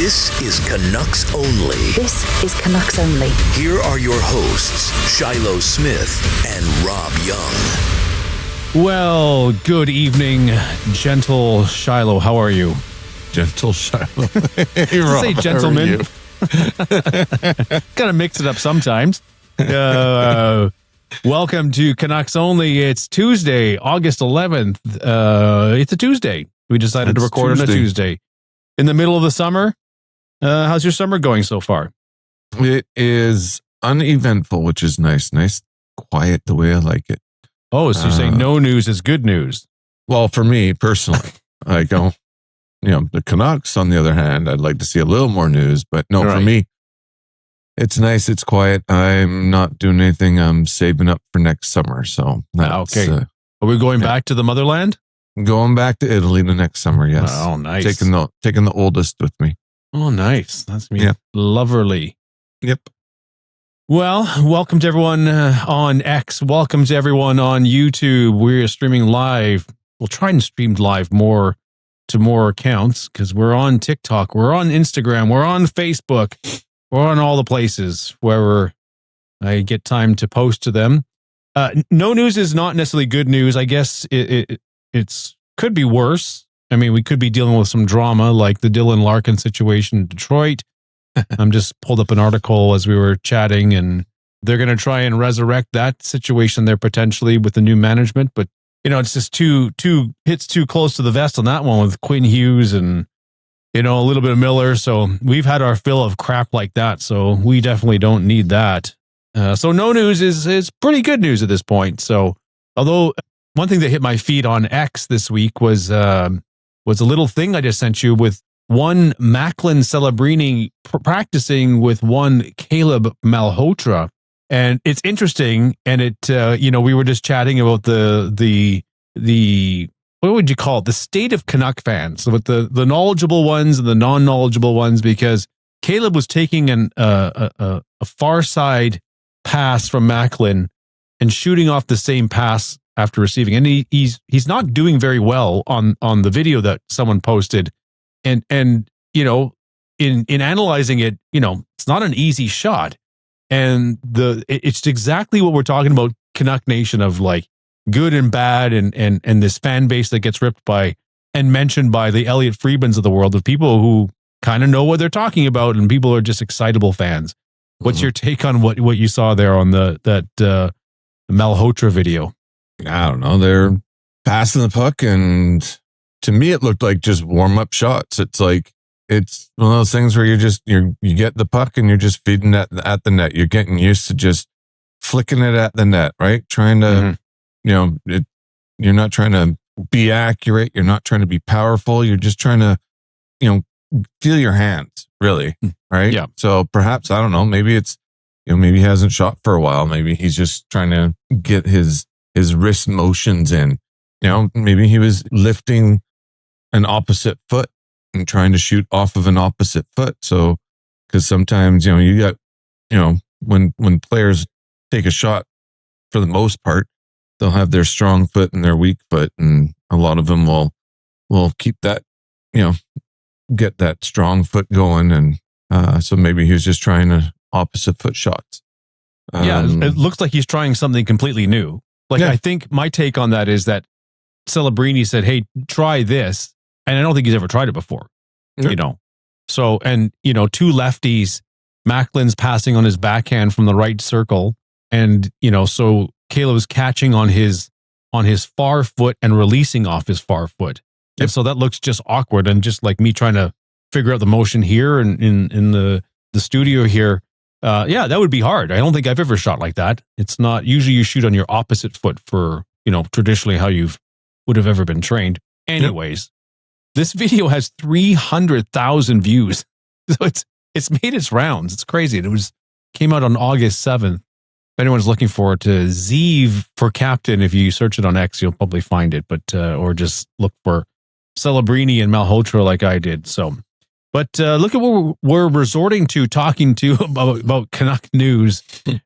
This is Canucks Only. This is Canucks Only. Here are your hosts, Shylo Smith and Rob Young. Well, good evening, gentle Shylo. How are you? Gentle Shylo. Hey, Rob, say gentleman. Gotta mix it up sometimes. Welcome to Canucks Only. It's Tuesday, August 11th. It's a Tuesday. We decided to record on a Tuesday. In the middle of the summer. How's your summer going so far? It is uneventful, which is nice. Nice, quiet the way I like it. Oh, so you're saying no news is good news? Well, for me personally, I go, the Canucks, on the other hand, I'd like to see a little more news, but no, for me, it's nice. It's quiet. I'm not doing anything. I'm saving up for next summer. So that's, okay. Are we going back to the motherland? Going back to Italy the next summer. Yes. Oh, nice. Taking the oldest with me. Oh, nice. That's lovely. Yep. Well, welcome to everyone on X. Welcome to everyone on YouTube. We're streaming live. We'll try and stream live more to more accounts because we're on TikTok. We're on Instagram. We're on Facebook. We're on all the places wherever I get time to post to them. No news is not necessarily good news. I guess it's could be worse. I mean, we could be dealing with some drama like the Dylan Larkin situation in Detroit. I'm just pulled up an article as we were chatting, and they're going to try and resurrect that situation there potentially with the new management. But, it's just two hits too close to the vest on that one with Quinn Hughes and, a little bit of Miller. So we've had our fill of crap like that. So we definitely don't need that. So no news is pretty good news at this point. So although one thing that hit my feed on X this week was a little thing I just sent you with one Macklin Celebrini practicing with one Caleb Malhotra. And it's interesting. And we were just chatting about the what would you call it? The state of Canuck fans, with the knowledgeable ones and the non-knowledgeable ones, because Caleb was taking a far side pass from Macklin and shooting off the same pass after receiving. And he's not doing very well on the video that someone posted. And in analyzing it, it's not an easy shot. And it's exactly what we're talking about, Canuck Nation, of like good and bad and this fan base that gets ripped by and mentioned by the Elliot Friedmans of the world, of people who kind of know what they're talking about and people who are just excitable fans. What's your take on what you saw there on that Malhotra video? I don't know. They're passing the puck, and to me, it looked like just warm up shots. It's like, it's one of those things where you get the puck and you're just feeding at the net. You're getting used to just flicking it at the net, right? Trying to, you're not trying to be accurate. You're not trying to be powerful. You're just trying to, feel your hands, really, right? Yeah. So perhaps, I don't know, maybe it's, maybe he hasn't shot for a while. Maybe he's just trying to get his wrist motions in. Maybe he was lifting an opposite foot and trying to shoot off of an opposite foot. So, because sometimes, you got, when players take a shot, for the most part, they'll have their strong foot and their weak foot. And a lot of them will keep that, get that strong foot going. And so maybe he was just trying to opposite foot shots. It looks like he's trying something completely new. I think my take on that is that Celebrini said, hey, try this. And I don't think he's ever tried it before, So, and, two lefties, Macklin's passing on his backhand from the right circle. And, so Caleb's catching on his far foot and releasing off his far foot. Yep. And so that looks just awkward. And just like me trying to figure out the motion here and in the studio here. That would be hard. I don't think I've ever shot like that. It's not, usually you shoot on your opposite foot for, traditionally how you would have ever been trained. Anyways, This video has 300,000 views. So it's made its rounds. It's crazy. It came out on August 7th. If anyone's looking forward to Zeev for captain, if you search it on X, you'll probably find it, but or just look for Celebrini and Malhotra like I did. So, but look at what we're resorting to talking to about Canuck news,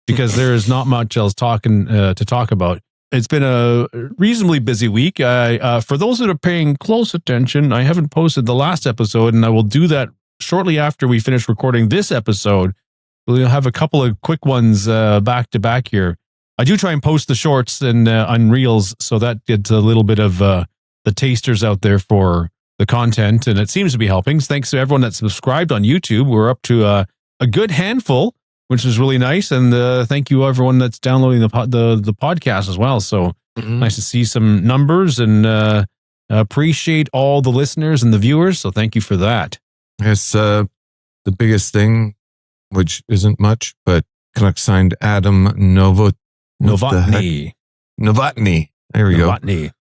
because there is not much else to talk about. It's been a reasonably busy week. For those that are paying close attention, I haven't posted the last episode, and I will do that shortly after we finish recording this episode, we'll have a couple of quick ones back to back here. I do try and post the shorts and on Reels, so that gets a little bit of the tasters out there for the content, and it seems to be helping. Thanks to everyone that's subscribed on YouTube. We're up to a good handful, which is really nice, and thank you everyone that's downloading the podcast as well. So nice to see some numbers, and appreciate all the listeners and the viewers. So thank you for that. Yes, the biggest thing, which isn't much, but Canucks signed Adam Novotny. There we go.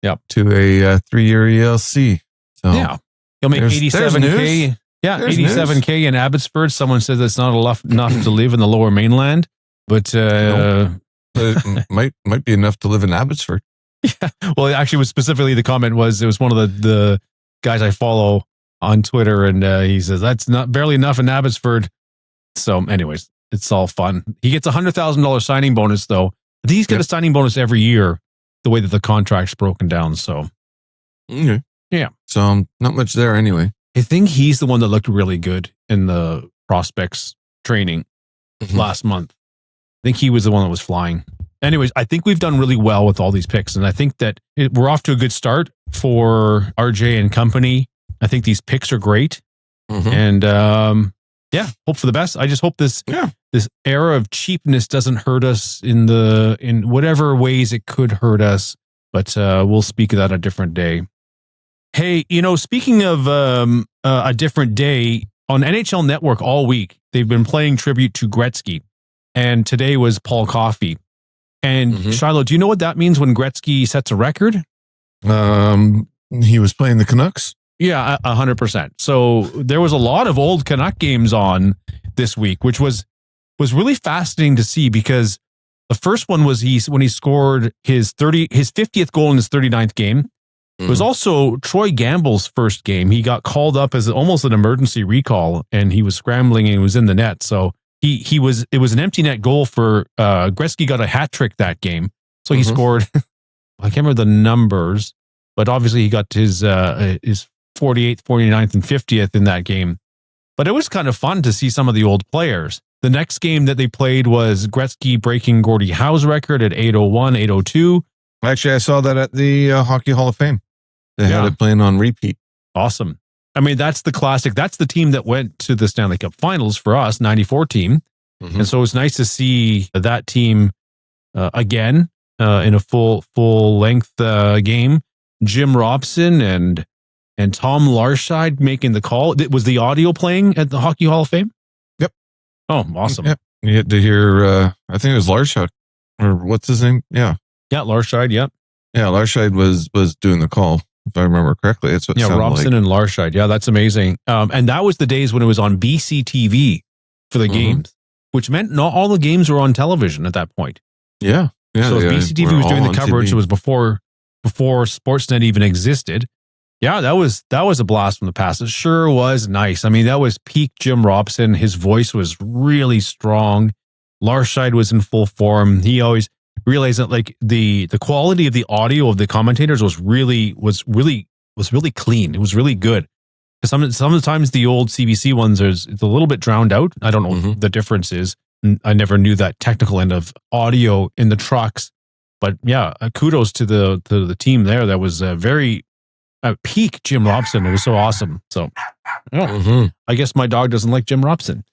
Yep. To a 3-year ELC. So yeah, he'll make $87K. Yeah, there's $87K news. In Abbotsford. Someone says that's not enough to live in the Lower Mainland, but it might be enough to live in Abbotsford. Yeah. Well, actually, was specifically the comment was it was one of the guys I follow on Twitter, and he says that's not barely enough in Abbotsford. So, anyways, it's all fun. He gets $100,000 signing bonus though. I think he's got a signing bonus every year, the way that the contract's broken down. So, okay. Yeah. So not much there anyway. I think he's the one that looked really good in the prospects training last month. I think he was the one that was flying. Anyways, I think we've done really well with all these picks, and I think that we're off to a good start for RJ and company. I think these picks are great, and hope for the best. I just hope this era of cheapness doesn't hurt us in whatever ways it could hurt us. But we'll speak of that a different day. Hey, speaking of a different day, on NHL Network all week, they've been playing tribute to Gretzky. And today was Paul Coffey. And Shylo, do you know what that means when Gretzky sets a record? He was playing the Canucks? Yeah, 100%. So there was a lot of old Canuck games on this week, which was really fascinating to see, because the first one was when he scored his 50th goal in his 39th game. It was also Troy Gamble's first game. He got called up as almost an emergency recall, and he was scrambling and he was in the net. So it was an empty net goal for Gretzky. Got a hat trick that game. So he scored, I can't remember the numbers, but obviously he got his 48th, 49th, and 50th in that game. But it was kind of fun to see some of the old players. The next game that they played was Gretzky breaking Gordie Howe's record at 801, 802. Actually, I saw that at the Hockey Hall of Fame. They had it playing on repeat. Awesome. I mean, that's the classic. That's the team that went to the Stanley Cup Finals for us, 94 team. And so it's nice to see that team again in a full length game. Jim Robson and Tom Larscheid making the call. Was the audio playing at the Hockey Hall of Fame? Yep. Oh, awesome. Yep. You had to hear, I think it was Larscheid, or what's his name? Yeah. Yeah, Larscheid, yep. Yeah, Larscheid was doing the call, if I remember correctly. It's what it sounded Robson like. And Larscheid. Yeah, that's amazing. And that was the days when it was on BC TV for the games, which meant not all the games were on television at that point. Yeah. So if BC TV was doing the coverage, TV. It was before Sportsnet even existed. Yeah, that was a blast from the past. It sure was nice. I mean, that was peak Jim Robson. His voice was really strong. Larscheid was in full form. He always realized that like the quality of the audio of the commentators was really clean. It was really good. Sometimes the old CBC ones it's a little bit drowned out. I don't know what the difference is. I never knew that technical end of audio in the trucks. But yeah, kudos to the team there. That was very peak Jim Robson. It was so awesome. So I guess my dog doesn't like Jim Robson.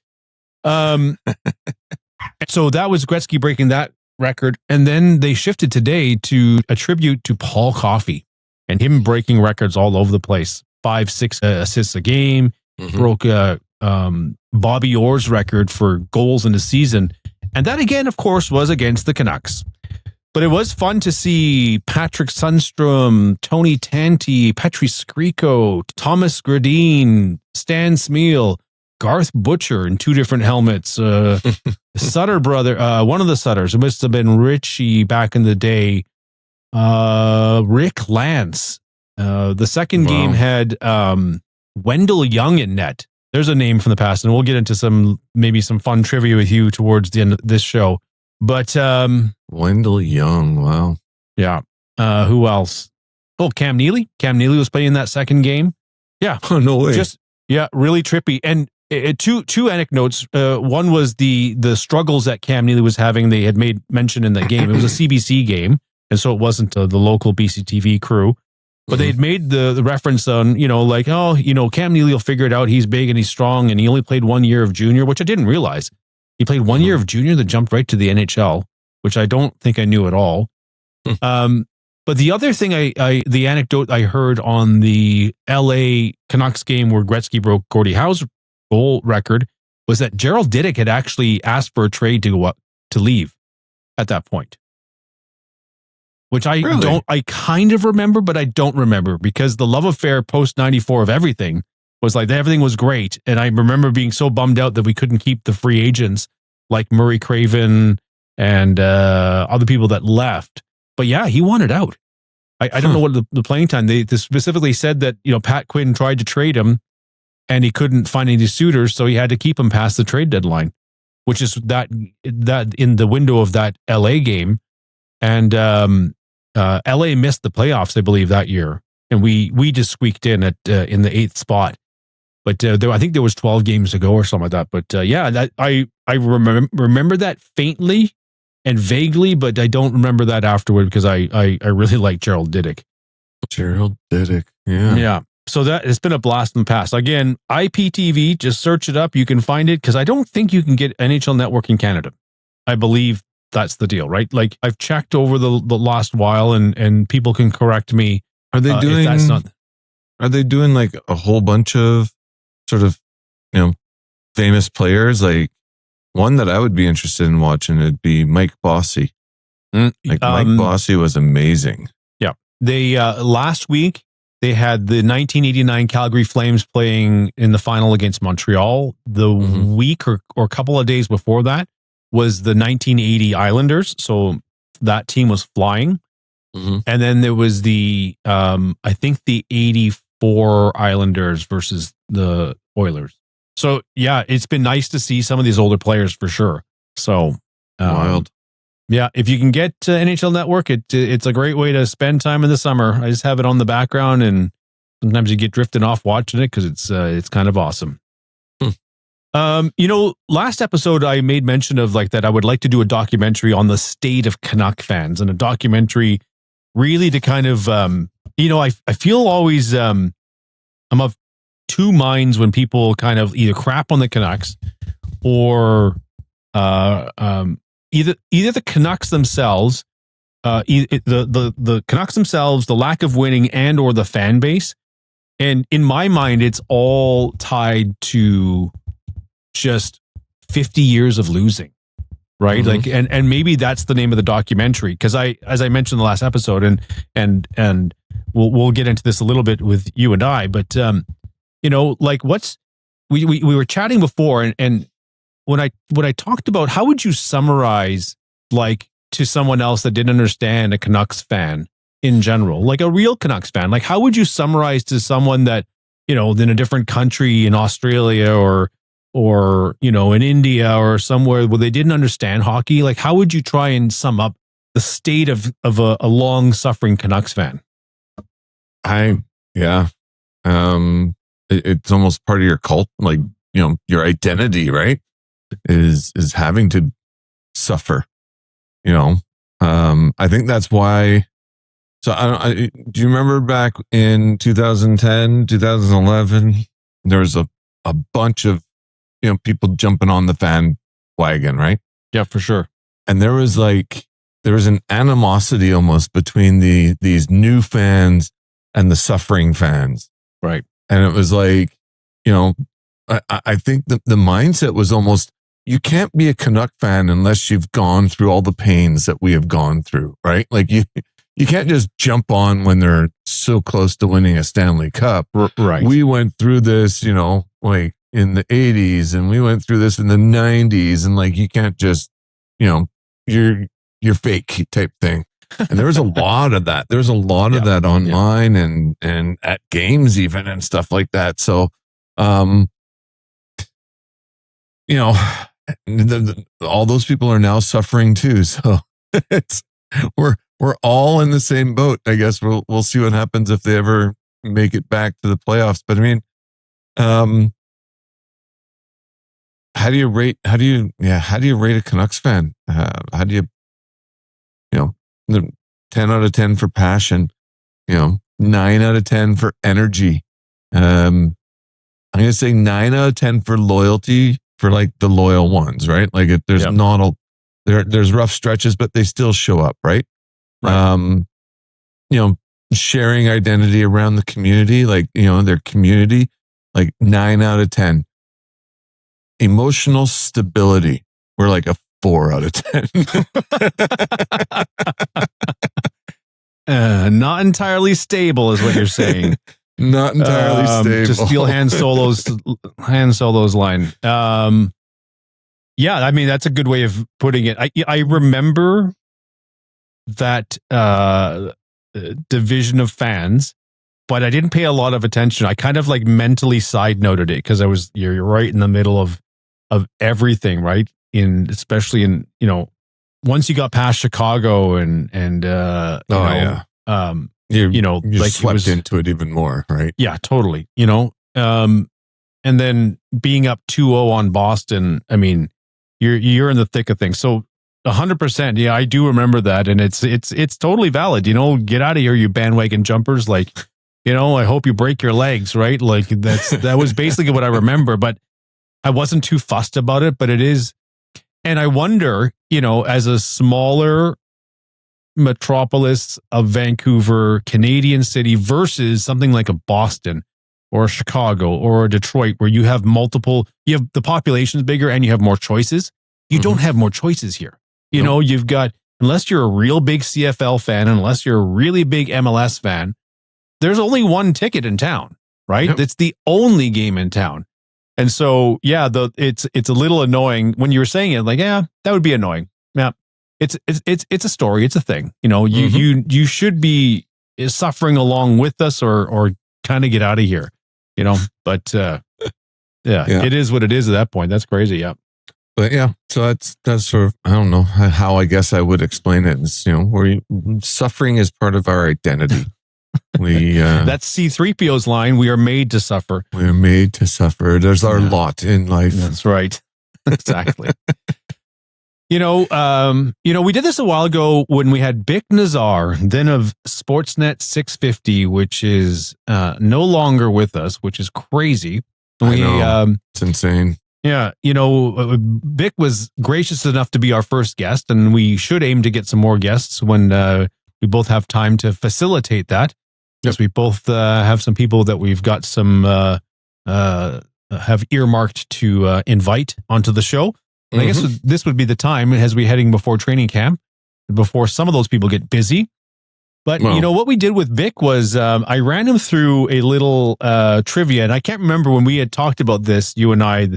So that was Gretzky breaking that record. And then they shifted today to a tribute to Paul Coffey and him breaking records all over the place. 5-6 assists a game, broke Bobby Orr's record for goals in the season. And that again, of course, was against the Canucks. But it was fun to see Patrick Sundstrom, Tony Tanti, Petri Skriko, Thomas Gradine, Stan Smeal, Garth Butcher in two different helmets. Sutter brother, one of the Sutters, it must have been Richie back in the day. Rick Lance. The second game had Wendell Young in net. There's a name from the past, and we'll get into maybe some fun trivia with you towards the end of this show. But Wendell Young, wow. Yeah. Who else? Oh, Cam Neely. Cam Neely was playing that second game. Yeah. Oh, no way. Yeah, really trippy. And two anecdotes. One was the struggles that Cam Neely was having. They had made mention in the game. It was a CBC game, and so it wasn't the local BCTV crew. But they had made the reference on, Cam Neely will figure it out. He's big and he's strong, and he only played 1 year of junior, which I didn't realize. He played 1 year of junior that jumped right to the NHL, which I don't think I knew at all. But the other thing the anecdote I heard on the LA Canucks game where Gretzky broke Gordie Howe's goal record was that Gerald Diduck had actually asked for a trade to leave at that point. Which I kind of remember, but I don't remember because the love affair post 94 of everything was like everything was great. And I remember being so bummed out that we couldn't keep the free agents like Murray Craven and other people that left. But yeah, he wanted out. I don't know what the playing time. They specifically said that, Pat Quinn tried to trade him and he couldn't find any suitors. So he had to keep him past the trade deadline, which is that in the window of that LA game. And LA missed the playoffs, I believe, that year, and we just squeaked in in the 8th spot. But I think there was 12 games to go or something like that. But that I remember that faintly and vaguely, but I don't remember that afterward because I really like Gerald Diduck. Gerald Diduck, yeah. So that it's been a blast in the past. Again, IPTV, just search it up. You can find it because I don't think you can get NHL Network in Canada. I believe that's the deal, right? Like I've checked over the last while and people can correct me. Are they doing, are they doing like a whole bunch of sort of, famous players? Like one that I would be interested in watching would be Mike Bossy. Mike Bossy was amazing. Yeah. They, last week they had the 1989 Calgary Flames playing in the final against Montreal. The week or a couple of days before that was the 1980 Islanders. So that team was flying. And then there was the, I think the 84 Islanders versus the Oilers. So yeah, it's been nice to see some of these older players for sure. So wild. Yeah. If you can get to NHL Network, it's a great way to spend time in the summer. I just have it on the background and sometimes you get drifted off watching it because it's kind of awesome. Last episode I made mention of like that I would like to do a documentary on the state of Canuck fans and a documentary really to kind of, I feel always I'm of two minds when people kind of either crap on the Canucks or either the Canucks themselves, the Canucks themselves, the lack of winning and or the fan base. And in my mind, it's all tied to just 50 years of losing, right? Like, and maybe that's the name of the documentary. Cause as I mentioned in the last episode and we'll get into this a little bit with you and I, but, like we were chatting before and when I talked about how would you summarize like to someone else that didn't understand a Canucks fan in general, like a real Canucks fan, like how would you summarize to someone that, in a different country in Australia or in India or somewhere where they didn't understand hockey, like how would you try and sum up the state of a long suffering Canucks fan? It's almost part of your cult, like, your identity, right? Is having to suffer, I think that's why. So do you remember back in 2010, 2011, there was a bunch of, people jumping on the fan wagon, right? Yeah, for sure. And there was an animosity almost between these new fans and the suffering fans. Right. And it was like, I think the mindset was almost, you can't be a Canuck fan unless you've gone through all the pains that we have gone through, right? Like you can't just jump on when they're so close to winning a Stanley Cup. Right. We went through this, like in the 80s and we went through this in the 90s and like, you can't just, you're fake type thing. And there was a lot of that. There's a lot of that online and at games even and stuff like that. So, all those people are now suffering too. So we're all in the same boat. I guess we'll see what happens if they ever make it back to the playoffs. But I mean, How do you rate a Canucks fan? How do you, 10 out of 10 for passion, 9 out of 10 for energy. I'm going to say 9 out of 10 for loyalty, for like the loyal ones, right? Like there's there's rough stretches, but they still show up, right? Sharing identity around the community, like, their community, like 9 out of 10. Emotional stability, we're like a 4 out of 10. Not entirely stable is what you're saying. Not entirely stable. To steal Han Solo's line. Yeah, I mean, that's a good way of putting it. I remember that division of fans, but I didn't pay a lot of attention. I kind of like mentally side noted it because you're right in the middle of everything, right? Especially in, once you got past Chicago and you slept into it even more, right? Yeah, totally. And then being up 2-0 on Boston, I mean, you're in the thick of things. So 100%, yeah, I do remember that, and it's totally valid. Get out of here, you bandwagon jumpers. Like, I hope you break your legs, right? Like that was basically what I remember, but I wasn't too fussed about it. But it is, and I wonder, as a smaller metropolis of Vancouver, Canadian city versus something like a Boston or a Chicago or a Detroit, where you have the population's bigger and you have more choices. You don't have more choices here. You've got, unless you're a real big CFL fan, unless you're a really big MLS fan, there's only one ticket in town, right? Yep. It's the only game in town. And so, yeah, it's a little annoying when you were saying it, like, yeah, that would be annoying. Yeah. It's a story. It's a thing. You should be suffering along with us or kind of get out of here, but it is what it is at that point. That's crazy. Yeah. But yeah, so that's sort of, I don't know how I guess I would explain it. It's, suffering is part of our identity. That's C-3PO's line. We are made to suffer. We are made to suffer. There's our lot in life. That's right. Exactly. We did this a while ago when we had Bick Nazar, then of Sportsnet 650, which is no longer with us, which is crazy. I know. It's insane. Yeah, Bick was gracious enough to be our first guest, and we should aim to get some more guests when we both have time to facilitate that. Because we both have some people that we've got some have earmarked to invite onto the show. And I guess this would be the time as we're heading before training camp, before some of those people get busy. But, what we did with Bick was I ran him through a little trivia, and I can't remember when we had talked about this, you and I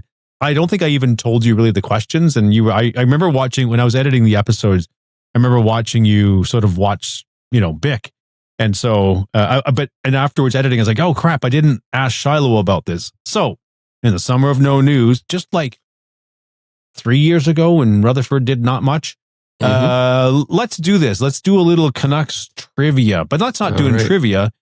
don't think I even told you really the questions. And I remember watching, when I was editing the episodes, I remember watching you sort of watch, Bick. And so, and afterwards editing, I was like, oh crap, I didn't ask Shylo about this. So in the summer of no news, just like 3 years ago when Rutherford did not much, let's do this. Let's do a little Canucks trivia, but let's not do trivia.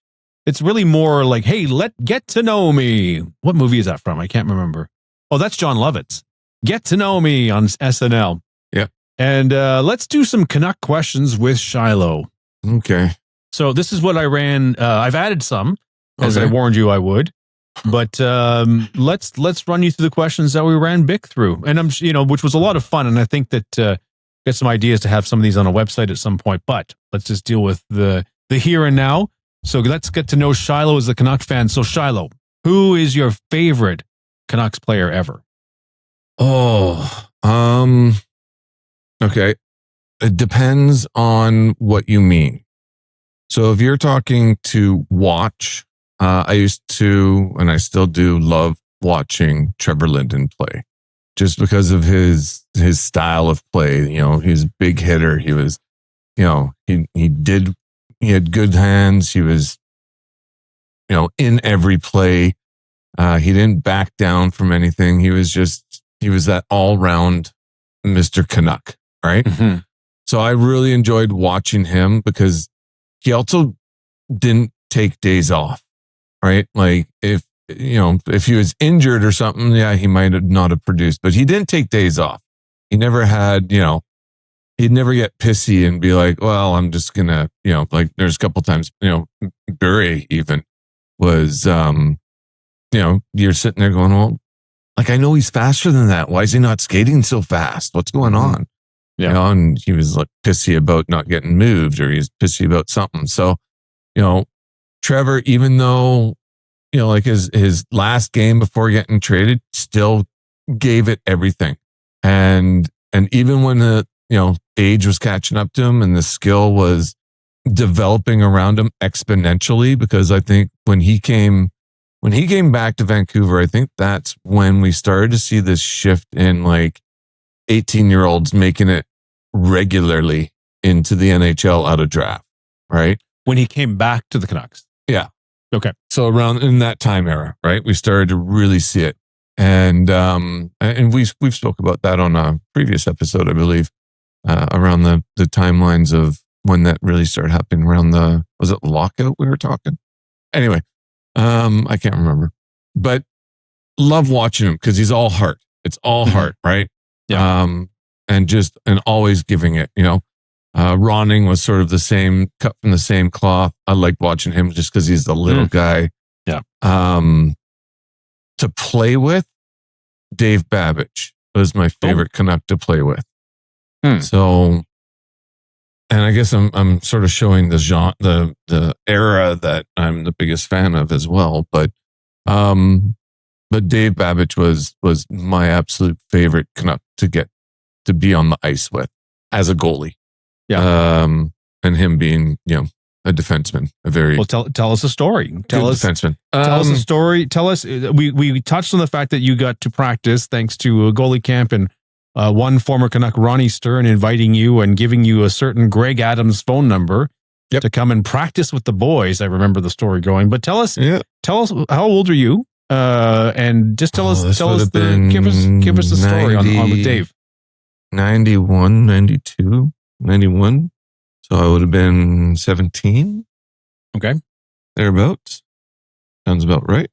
It's really more like, hey, get to know me. What movie is that from? I can't remember. Oh, that's John Lovitz. Get to know me on SNL. Yeah. And let's do some Canuck questions with Shylo. Okay. So this is what I ran. I've added some, as I warned you I would. But let's run you through the questions that we ran Bick through, and which was a lot of fun. And I think that get some ideas to have some of these on a website at some point. But let's just deal with the here and now. So let's get to know Shylo as a Canuck fan. So Shylo, who is your favorite Canucks player ever? Okay. It depends on what you mean. So if you're talking to watch, I used to, and I still do, love watching Trevor Linden play, just because of his style of play. He's a big hitter. He was, he had good hands. He was, in every play. He didn't back down from anything. He was that all-round Mr. Canuck, right? Mm-hmm. So I really enjoyed watching him because he also didn't take days off, right? Like if if he was injured or something, yeah, he might have not have produced, but he didn't take days off. He never had, he'd never get pissy and be like, well, I'm just gonna, like there's a couple times, Bure even was, you're sitting there going, well, like, I know he's faster than that. Why is he not skating so fast? What's going on? Yeah. And he was like pissy about not getting moved, or he's pissy about something. So, Trevor, even though, like his last game before getting traded, still gave it everything. And even when the, age was catching up to him and the skill was developing around him exponentially, because I think when he came back to Vancouver, I think that's when we started to see this shift in like 18-year-olds making it regularly into the NHL out of draft, right? When he came back to the Canucks. Yeah. Okay. So around in that time era, right? We started to really see it. And we've spoke about that on a previous episode, I believe, around the timelines of when that really started happening around was it lockout we were talking? Anyway, I can't remember, but love watching him because he's all heart. It's all heart, right? Yeah. And always giving it, Ronning was sort of the same, cut from the same cloth. I like watching him just because he's the little guy. Yeah. To play with, Dave Babych was my favorite Canuck to play with. So, and I guess I'm sort of showing the genre, the era that I'm the biggest fan of as well. But Dave Babych was my absolute favorite Canuck to get to be on the ice with as a goalie. Yeah. And him being, a defenseman, a very tell us a story. Tell us defenseman. Tell us a story. Tell us. We touched on the fact that you got to practice thanks to a goalie camp and one former Canuck, Ronnie Stern, inviting you and giving you a certain Greg Adams phone number to come and practice with the boys. I remember the story going. But tell us how old are you? And just give us the story on with Dave. 91, 92, 91. So I would have been 17. Okay. Thereabouts. Sounds about right.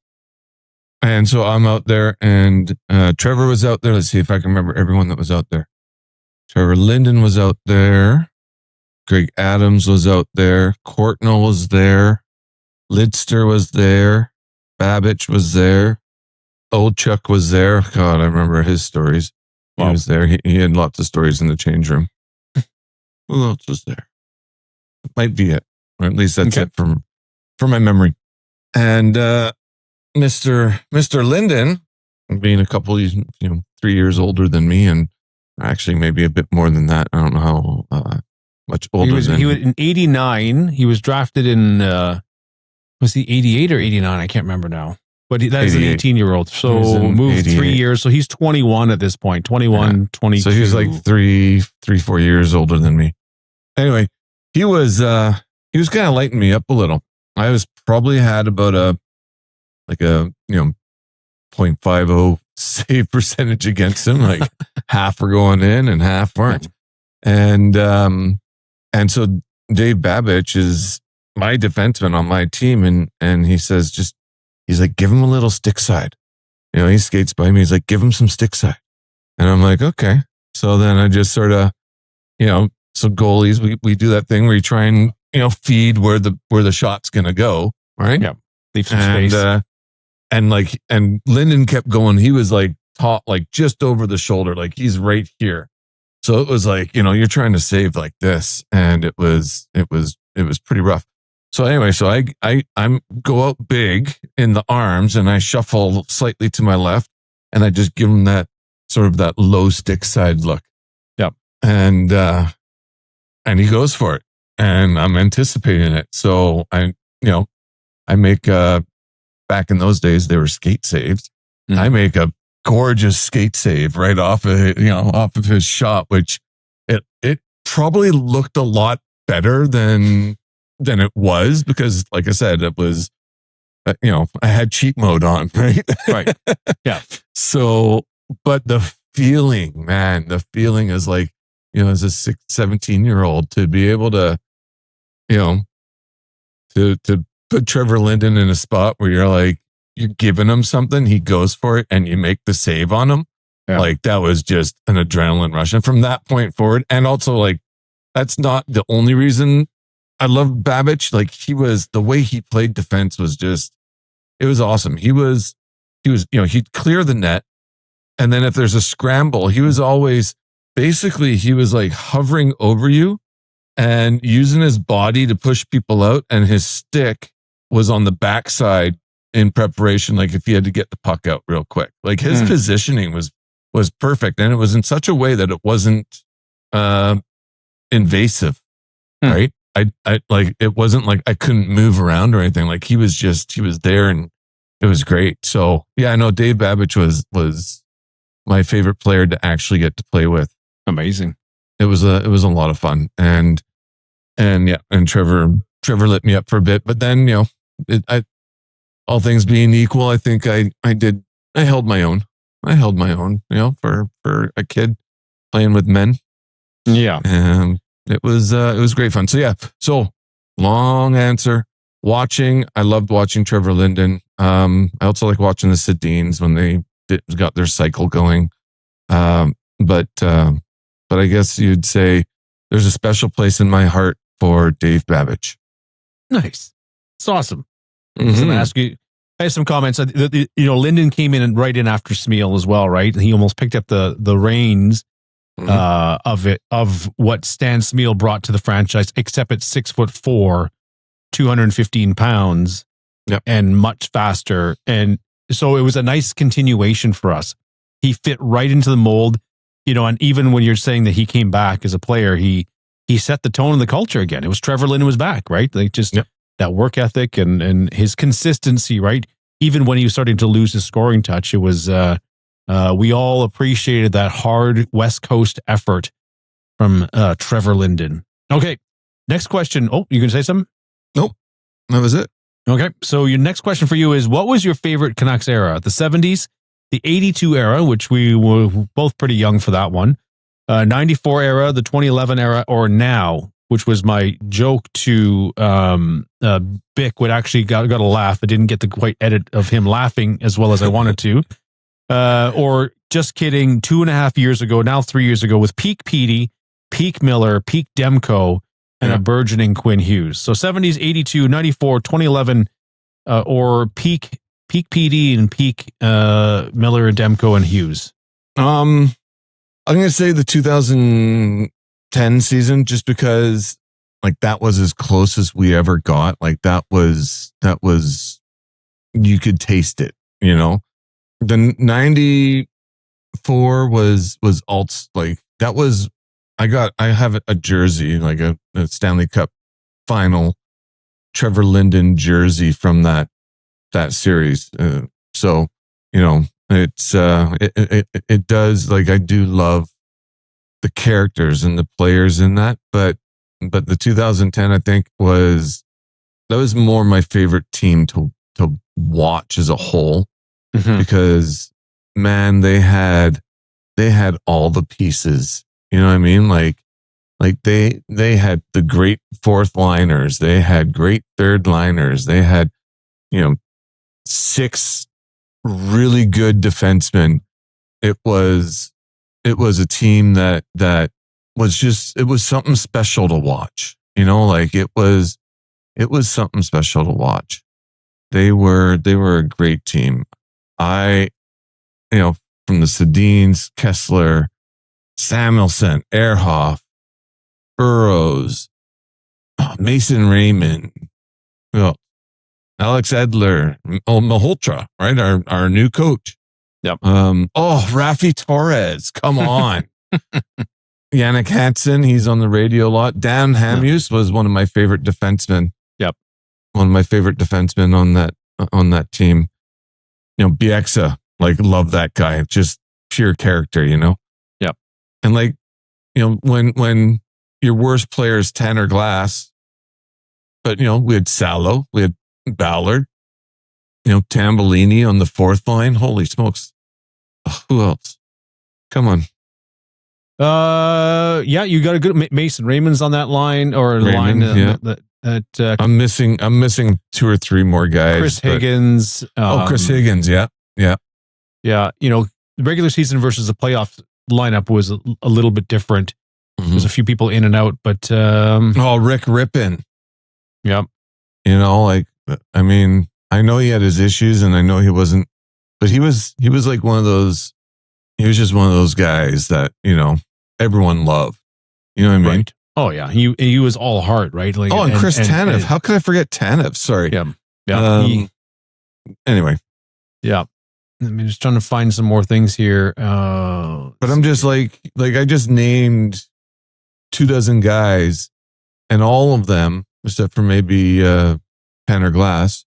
And so I'm out there, and Trevor was out there. Let's see if I can remember everyone that was out there. Trevor Linden was out there. Greg Adams was out there. Courtnall was there. Lidster was there. Babych was there. Odjick was there. God, I remember his stories. Wow. He was there. He had lots of stories in the change room. Who else was there? Might be it, or at least that's it from my memory. And Mr. Linden, being a couple, 3 years older than me, and actually maybe a bit more than that. I don't know how much older. He was in '89. He was drafted in was he '88 or '89? I can't remember now. But that is an 18-year-old. So moved 3 years. So he's 21 at this point. 21, 22. So he was like 4 years older than me. Anyway, he was kind of lighting me up a little. I was probably had about a 0.50 save percentage against him. Like half were going in and half weren't. And so Dave Babych is my defenseman on my team, and he says he's like, give him a little stick side. He skates by me. He's like, give him some stick side. And I'm like, okay. So then I just sort of, so goalies, we do that thing where you try and, feed where the shot's going to go. Right. Yeah. Leave some space. And Linden kept going. He was like taught, like just over the shoulder, like he's right here. So it was like, you're trying to save like this. And it was pretty rough. So anyway, so I go out big in the arms, and I shuffle slightly to my left, and I just give him that sort of that low stick side look. Yep. And he goes for it, and I'm anticipating it. So I make back in those days, they were skate saves. Mm-hmm. I make a gorgeous skate save right off of his shot, which it probably looked a lot better than it was, because like I said, it was, I had cheat mode on, right? Right. Yeah. So, but the feeling is like, as a 17-year-old to be able to, to put Trevor Linden in a spot where you're like, you're giving him something, he goes for it, and you make the save on him. Yeah. Like that was just an adrenaline rush. And from that point forward, and also like that's not the only reason I love Babych. Like the way he played defense was just, it was awesome. He was, he'd clear the net. And then if there's a scramble, he was always, basically he was like hovering over you and using his body to push people out. And his stick was on the backside in preparation. Like if he had to get the puck out real quick, like his positioning was perfect. And it was in such a way that it wasn't, invasive, right? I like, it wasn't like I couldn't move around or anything. Like he was there and it was great. So yeah, I know Dave Babych was my favorite player to actually get to play with. Amazing. It was a lot of fun. And Trevor lit me up for a bit, but then, all things being equal, I think I held my own, for a kid playing with men. Yeah. And it was great fun. So yeah. So long answer. I loved watching Trevor Linden. I also like watching the Sedins when they got their cycle going. But I guess you'd say there's a special place in my heart for Dave Babych. Nice. It's awesome. I was going to ask you, I have some comments. Linden came in right in after Smeal as well, right? He almost picked up the reins of what Stan Smeal brought to the franchise, except at 6'4", 215 pounds, and much faster. And so it was a nice continuation for us. He fit right into the mold, and even when you're saying that he came back as a player, he set the tone of the culture again. It was Trevor Linden was back, right? Like just that work ethic and his consistency, right? Even when he was starting to lose his scoring touch, it was, we all appreciated that hard West Coast effort from Trevor Linden. Okay, next question. Oh, you going to say something? Nope, that was it. Okay, so your next question for you is, what was your favorite Canucks era? The 70s, the 82 era, which we were both pretty young for that one, 94 era, the 2011 era, or now, which was my joke to Bick, would actually got a laugh. I didn't get the quite edit of him laughing as well as I wanted to. Or just kidding, 2.5 years ago, now 3 years ago, with peak Petey, peak Miller, peak Demko, and a burgeoning Quinn Hughes. So 70s, 82, 94, 2011, or peak Petey and peak Miller, Demko, and Hughes. I'm going to say the 2010 season, just because like that was as close as we ever got. Like that was you could taste it, The 94 was alts, like that was, I have a jersey, like a Stanley Cup final Trevor Linden jersey from that series. So, it's it does, like, I do love the characters and the players in that, but the 2010, I think that was more my favorite team to watch as a whole, because man, they had all the pieces. You know what I mean? Like they had the great fourth liners. They had great third liners. They had, 6 really good defensemen. It was a team that was just, it was something special to watch. Like it was something special to watch. They were a great team. From the Sedins, Kessler, Samuelson, Ehrhoff, Burrows, Mason Raymond, Alex Edler, Malhotra, right? Our new coach. Yep. Rafi Torres, come on. Yannick Hansen, he's on the radio a lot. Dan Hamhuis was one of my favorite defensemen. Yep. One of my favorite defensemen on that team. Bieksa, like, love that guy. Just pure character, Yep. And like, when your worst player is Tanner Glass, but we had Shylo, we had Ballard, Tambellini on the fourth line. Holy smokes. Who else? Come on. You got a good Mason Raymond's on that line, or Raymond, line I'm missing 2 or 3 more guys. Chris Higgins. Chris Higgins. Yeah. Yeah. The regular season versus the playoff lineup was a little bit different. Mm-hmm. There's a few people in and out, but Rick Rippin. Yep. I mean, I know he had his issues, and I know he wasn't, but he was like one of those. He was just one of those guys that everyone loved. You know what I mean? Right. Oh yeah, he was all heart, right? Like, and Chris Tanev. How could I forget Tanev? Sorry. Yeah. Anyway. Yeah. I'm just trying to find some more things here. But I'm just like I just named 24 guys, and all of them, except for maybe Tanner Glass,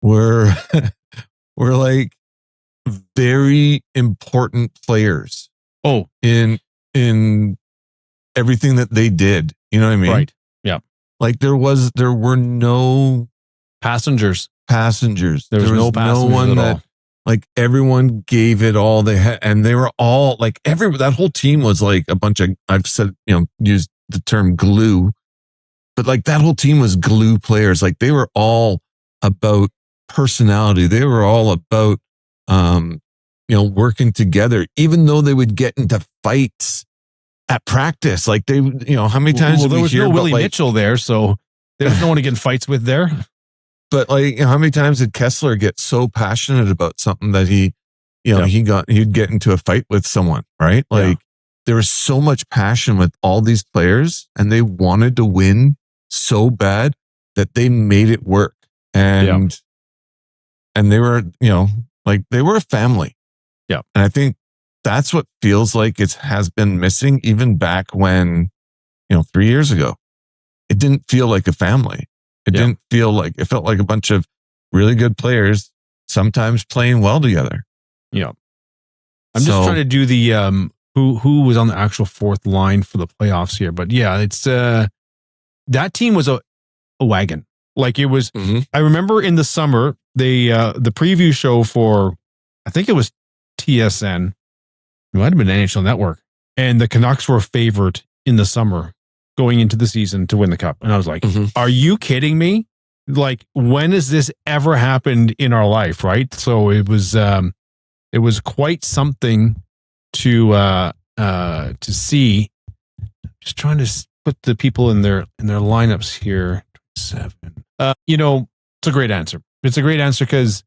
were like very important players. Oh, in everything that they did. You know what I mean? Right. Yeah. Like there were no passengers. There was no one that. Like everyone gave it all they had, and they were all like that whole team was like a bunch of, I've said, used the term glue, but like that whole team was glue players. Like they were all about personality. They were all about, working together, even though they would get into fights at practice. Like they, how many times there was no Willie Mitchell there, so there was no one to get in fights with there. But like, how many times did Kessler get so passionate about something that he'd get into a fight with someone, right? Like there was so much passion with all these players, and they wanted to win so bad that they made it work. And they were, they were a family. Yeah. And I think that's what feels like it has been missing even back when, 3 years ago. It didn't feel like a family. It didn't feel like, it felt like a bunch of really good players sometimes playing well together. Yeah. I'm just trying to do the who was on the actual fourth line for the playoffs here. But yeah, it's that team was a wagon. Like it was, I remember in the summer, the preview show for, I think it was TSN, it might have been NHL Network, and the Canucks were favored in the summer going into the season to win the cup. And I was like, are you kidding me? Like, when has this ever happened in our life? Right. So it was quite something to see. Just trying to put the people in their lineups here. 7. It's a great answer. It's a great answer because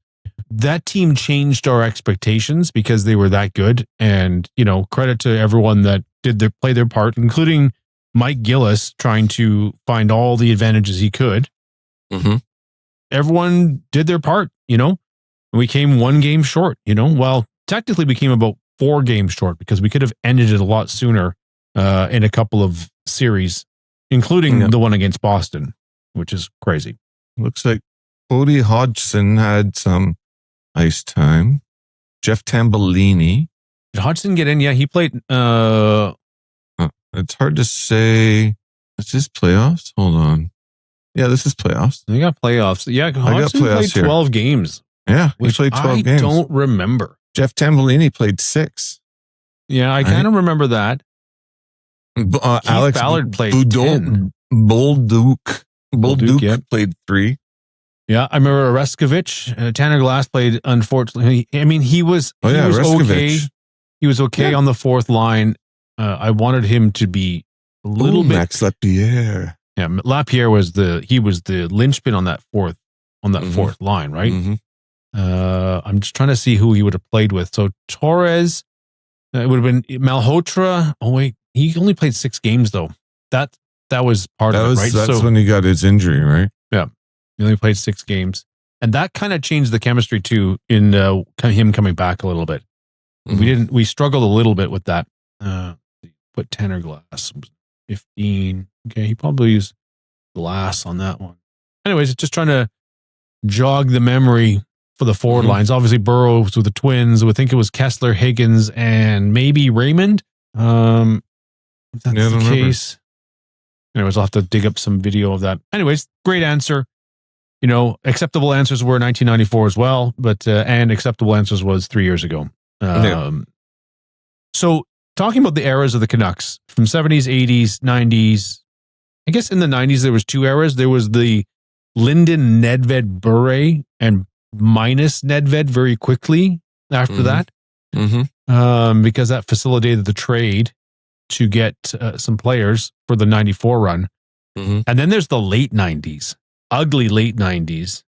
that team changed our expectations because they were that good. And, credit to everyone that did play their part, including Mike Gillis trying to find all the advantages he could. Everyone did their part, we came 1 game short, well, technically we came about 4 games short because we could have ended it a lot sooner in a couple of series, including the one against Boston, which is crazy. Looks like Cody Hodgson had some ice time. Jeff Tambellini. Did Hodgson get in? Yeah, he played. It's hard to say. Is this playoffs? Hold on. Yeah, this is playoffs. They got playoffs. Yeah, Hodgson played 12 games. Yeah, he played 12 games. I don't remember. Jeff Tambellini played 6. Yeah, I kind of remember that. Alex Ballard played 10. Bolduc played 3. Yeah, I remember Oreskovich. Tanner Glass played, unfortunately. I mean, he was okay. He was okay on the fourth line. I wanted him to be a little bit. Max Lapierre. Yeah, Lapierre was the linchpin on that fourth line, right? I'm just trying to see who he would have played with. So Torres, it would have been Malhotra. Oh wait, he only played 6 games though. That was part of it, right? That's when he got his injury, right? Yeah, he only played 6 games, and that kind of changed the chemistry too in him coming back a little bit. We struggled a little bit with that. Put Tanner Glass 15. Okay, he probably used Glass on that one. Anyways, just trying to jog the memory for the forward lines. Obviously, Burrows with the Twins. I think it was Kessler, Higgins, and maybe Raymond. If that's the case. Anyways, I'll have to dig up some video of that. Anyways, great answer. Acceptable answers were 1994 as well, but and acceptable answers was 3 years ago. So talking about the eras of the Canucks from 70s, 80s, 90s, I guess in the 90s, there was two eras. There was the Linden, Nedved, Bure, and minus Nedved very quickly after that. Because that facilitated the trade to get some players for the 94 run. And then there's the late 90s, ugly late 90s,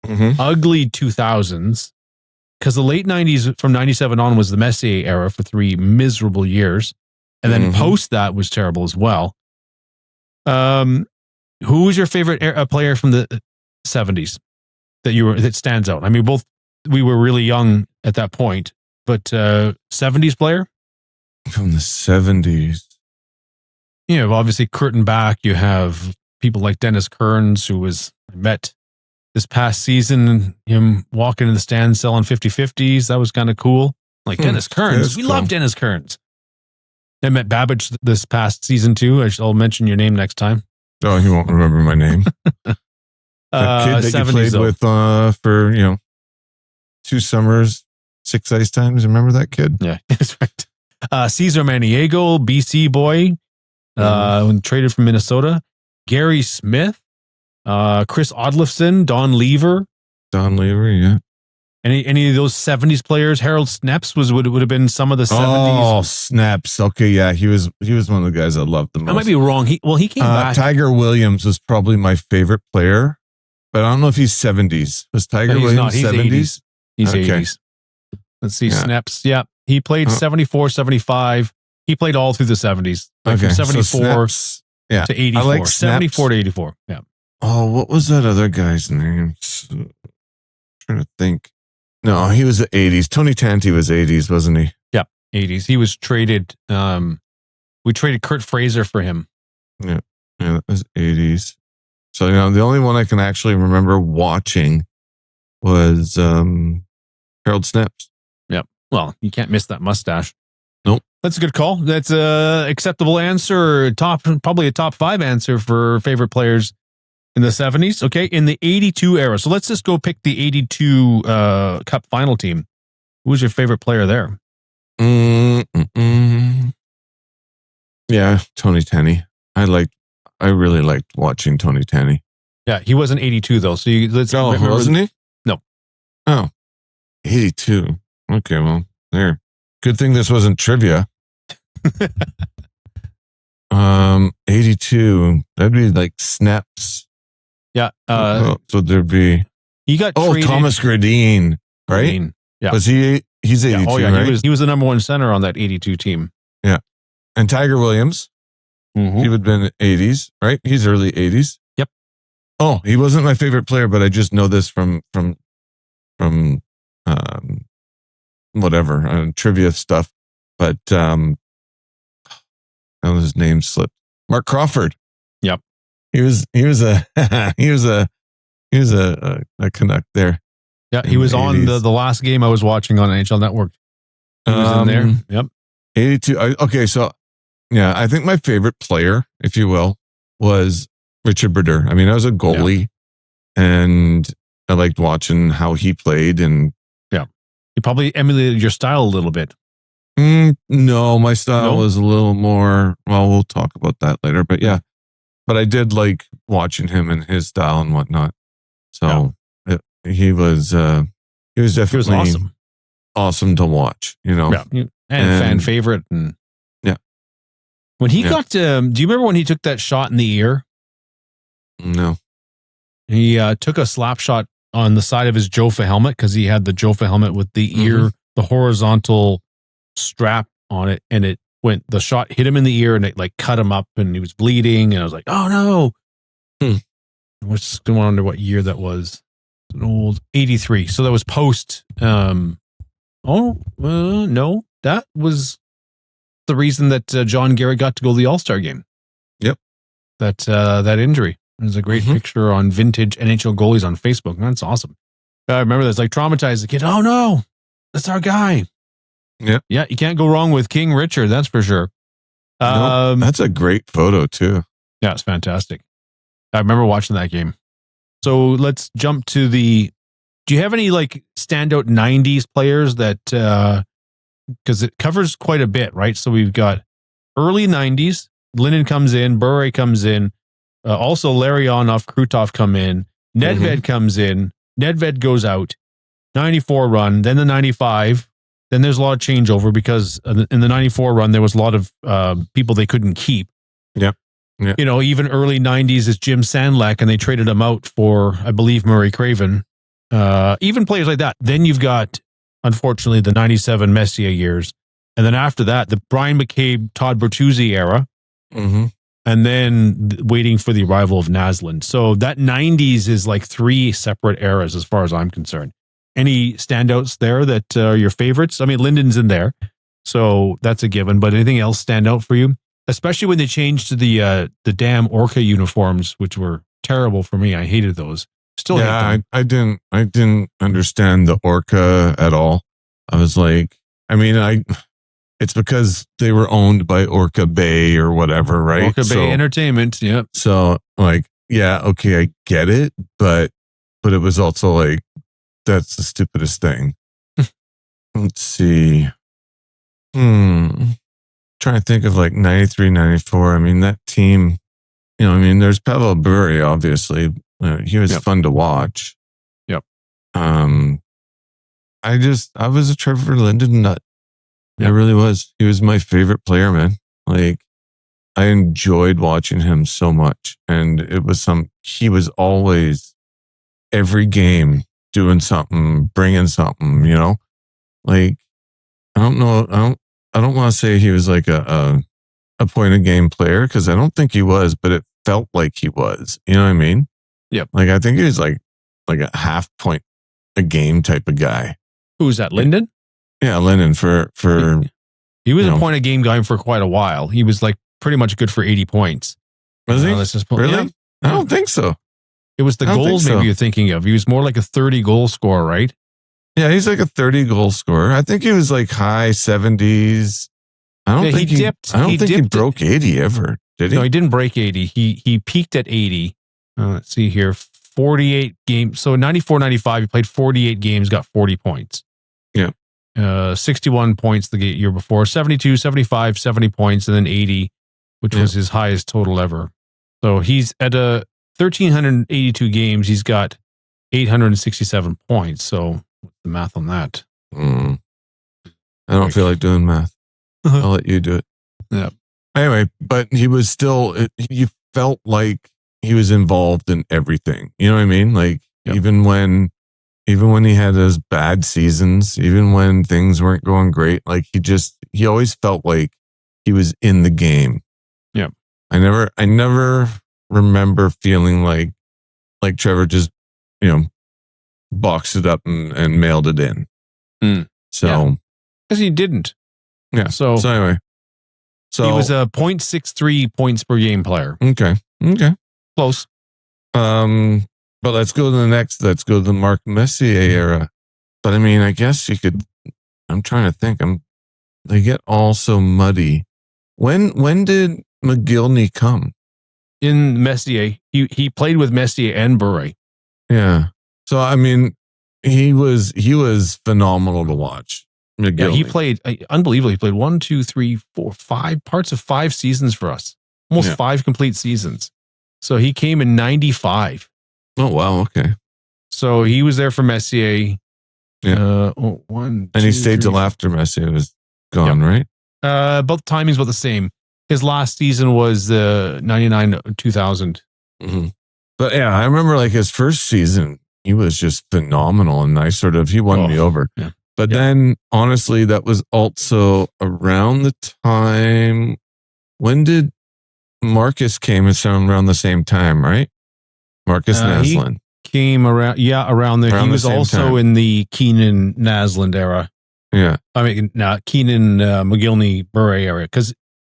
ugly 2000s, because the late 90s from 97 on was the Messier era for 3 miserable years. And then post that was terrible as well. Who was your favorite player from the 70s that stands out? I mean, we were really young at that point, but 70s player? From the 70s. You know, obviously Curtin back. You have people like Dennis Kearns, who I met this past season, him walking in the stands selling 50-50s. That was kind of cool. Like Dennis Kearns. We love Dennis Kearns. I met Babych this past season too. I'll mention your name next time. Oh, he won't remember my name. That kid that you played with for 2 summers, 6 ice times. Remember that kid? Yeah, that's right. Cesar Maniego, BC boy, when traded from Minnesota. Gary Smith, Chris Odlifson, Don Lever. Yeah. Any of those 70s players? Harold Sneps would have been some of the 70s. Oh, Snaps. Okay, yeah, he was one of the guys I loved the most. I might be wrong. He came back. Tiger Williams was probably my favorite player, but I don't know if he's 70s. Was Tiger Williams 70s? He's 80s. Let's see, Snaps. Yeah, he played 74, 75. He played all through the 70s. Like from 74 to 84. I like 74 to 84. Yeah. Oh, what was that other guy's name? I'm trying to think. No, he was the 80s. Tony Tanti was 80s, wasn't he? Yeah, 80s. He was traded. We traded Kurt Fraser for him. Yeah, that was 80s. So, the only one I can actually remember watching was Harold Sneps. Yeah. Well, you can't miss that mustache. Nope. That's a good call. That's a acceptable answer. Probably a top 5 answer for favorite players in the 70s. Okay. In the 82 era. So let's just go pick the 82 Cup final team. Who was your favorite player there? Yeah, Tony Tanti. I really liked watching Tony Tanti. Yeah, he wasn't 82 though. So wasn't he? No. Oh, 82. Okay, well, there. Good thing this wasn't trivia. 82. That'd be like Snaps. Yeah. So there'd be. He got traded. Thomas Gradine, right? Gradine, yeah. Was he? He's 82, yeah. Oh yeah, right? He was the number 1 center on that 82 team. Yeah. And Tiger Williams. He would have been 80s, right? He's early 80s. Yep. Oh, he wasn't my favorite player, but I just know this from whatever trivia stuff. But how his name slipped. Mark Crawford. Yep. He was a Canuck there. Yeah, he was on the last game I was watching on NHL Network. He was in there. Yep. 82. Okay, so yeah, I think my favorite player, if you will, was Richard Bure. I mean, I was a goalie, and I liked watching how he played. And yeah, he probably emulated your style a little bit. No, my style was a little more. Well, we'll talk about that later. But yeah, but I did like watching him and his style and whatnot. So he was definitely awesome to watch. And fan favorite. And yeah, when he got, do you remember when he took that shot in the ear? No, he took a slap shot on the side of his Jofa helmet because he had the Jofa helmet with the ear, the horizontal strap on it, and the shot hit him in the ear and it like cut him up and he was bleeding, and I was like, oh no. I was just wonder what year that was. An old 83. So that was post. No, that was the reason that John Garrett got to go to the All-Star game. Yep. That injury. There's a great picture on vintage NHL goalies on Facebook. That's awesome. I remember that's like traumatized the kid. Oh no, that's our guy. Yeah. Yeah. You can't go wrong with King Richard. That's for sure. That's a great photo too. Yeah. It's fantastic. I remember watching that game. So let's jump to do you have any like standout 90s players that, because it covers quite a bit, right? So we've got early 90s, Linden comes in, Bure comes in, Also, Larionov, Krutov come in. Nedved comes in. Nedved goes out. 94 run, then the 95. Then there's a lot of changeover because in the 94 run, there was a lot of people they couldn't keep. Yep. You know, even early 90s is Jim Sandlak, and they traded him out for, I believe, Murray Craven. Even players like that. Then you've got, unfortunately, the 97 Messier years. And then after that, the Brian McCabe, Todd Bertuzzi era. And then waiting for the arrival of Naslund. So that 90s is like 3 separate eras as far as I'm concerned. Any standouts there that are your favorites? I mean, Linden's in there, so that's a given. But anything else stand out for you? Especially when they changed to the damn Orca uniforms, which were terrible for me. I hated those. Still hate them. I didn't understand the Orca at all. I was like, it's because they were owned by Orca Bay or whatever, right? Orca Bay Entertainment, yep. So like, yeah, okay, I get it, but it was also like, that's the stupidest thing. Let's see. Trying to think of like 93, 94. I mean, that team, there's Pavel Bure, obviously. He was fun to watch. Yep. I was a Trevor Linden nut. Yep. I really was. He was my favorite player, man. Like, I enjoyed watching him so much. And he was always every game doing something, bringing something, like, I don't know. I don't want to say he was like a point of game player, because I don't think he was, but it felt like he was, you know what I mean? Yep. Like, I think he was like a half point a game type of guy. Who's that? Linden? Yeah. Linden for he was a point of game guy for quite a while. He was like pretty much good for 80 points. Was he? Really? Yeah. I don't think so. It was the goals maybe you're thinking of. He was more like a 30 goal scorer, right? Yeah, he's like a 30 goal scorer. I think he was like high 70s. I don't think he broke 80 ever, did he? No, he didn't break 80. He peaked at 80. Let's see here. 48 games. So 94, 95, he played 48 games, got 40 points. Yeah. 61 points the year before. 72, 75, 70 points, and then 80, which was his highest total ever. So he's at 1,382 games. He's got 867 points. So what's the math on that? I don't feel like doing math. I'll let you do it. Yeah. Anyway, but he was still, you felt like he was involved in everything. You know what I mean? Like, even when he had those bad seasons, even when things weren't going great, like he always felt like he was in the game. Yeah. I never remember feeling like Trevor just, boxed it up and mailed it in. So, because he didn't. Yeah. So anyway, he was a 0.63 points per game player. Okay. Close. But let's go to the next. Let's go to the Mark Messier era. But I mean, I guess you could. I'm trying to think. They get all so muddy. When did McGillney come? In Messier, he played with Messier and Bure. Yeah. So I mean, he was phenomenal to watch. McGillney. Yeah, he played unbelievably. He played 1, 2, 3, 4, 5 parts of 5 seasons for us. Almost 5 complete seasons. So he came in 95. Oh wow! Okay. So he was there for Messier. Yeah. And he stayed till after Messier was gone, right? Both timings about the same. His last season was 99-2000. Mm-hmm. But yeah, I remember like his first season, he was just phenomenal, and he won me over. Yeah. But then, honestly, that was also around the time. When did Markus came? It's around the same time, right? Markus Naslund came around. Yeah, around there. He was also in the Keenan Naslund era. Yeah, I mean, Keenan McGillney Bure area, because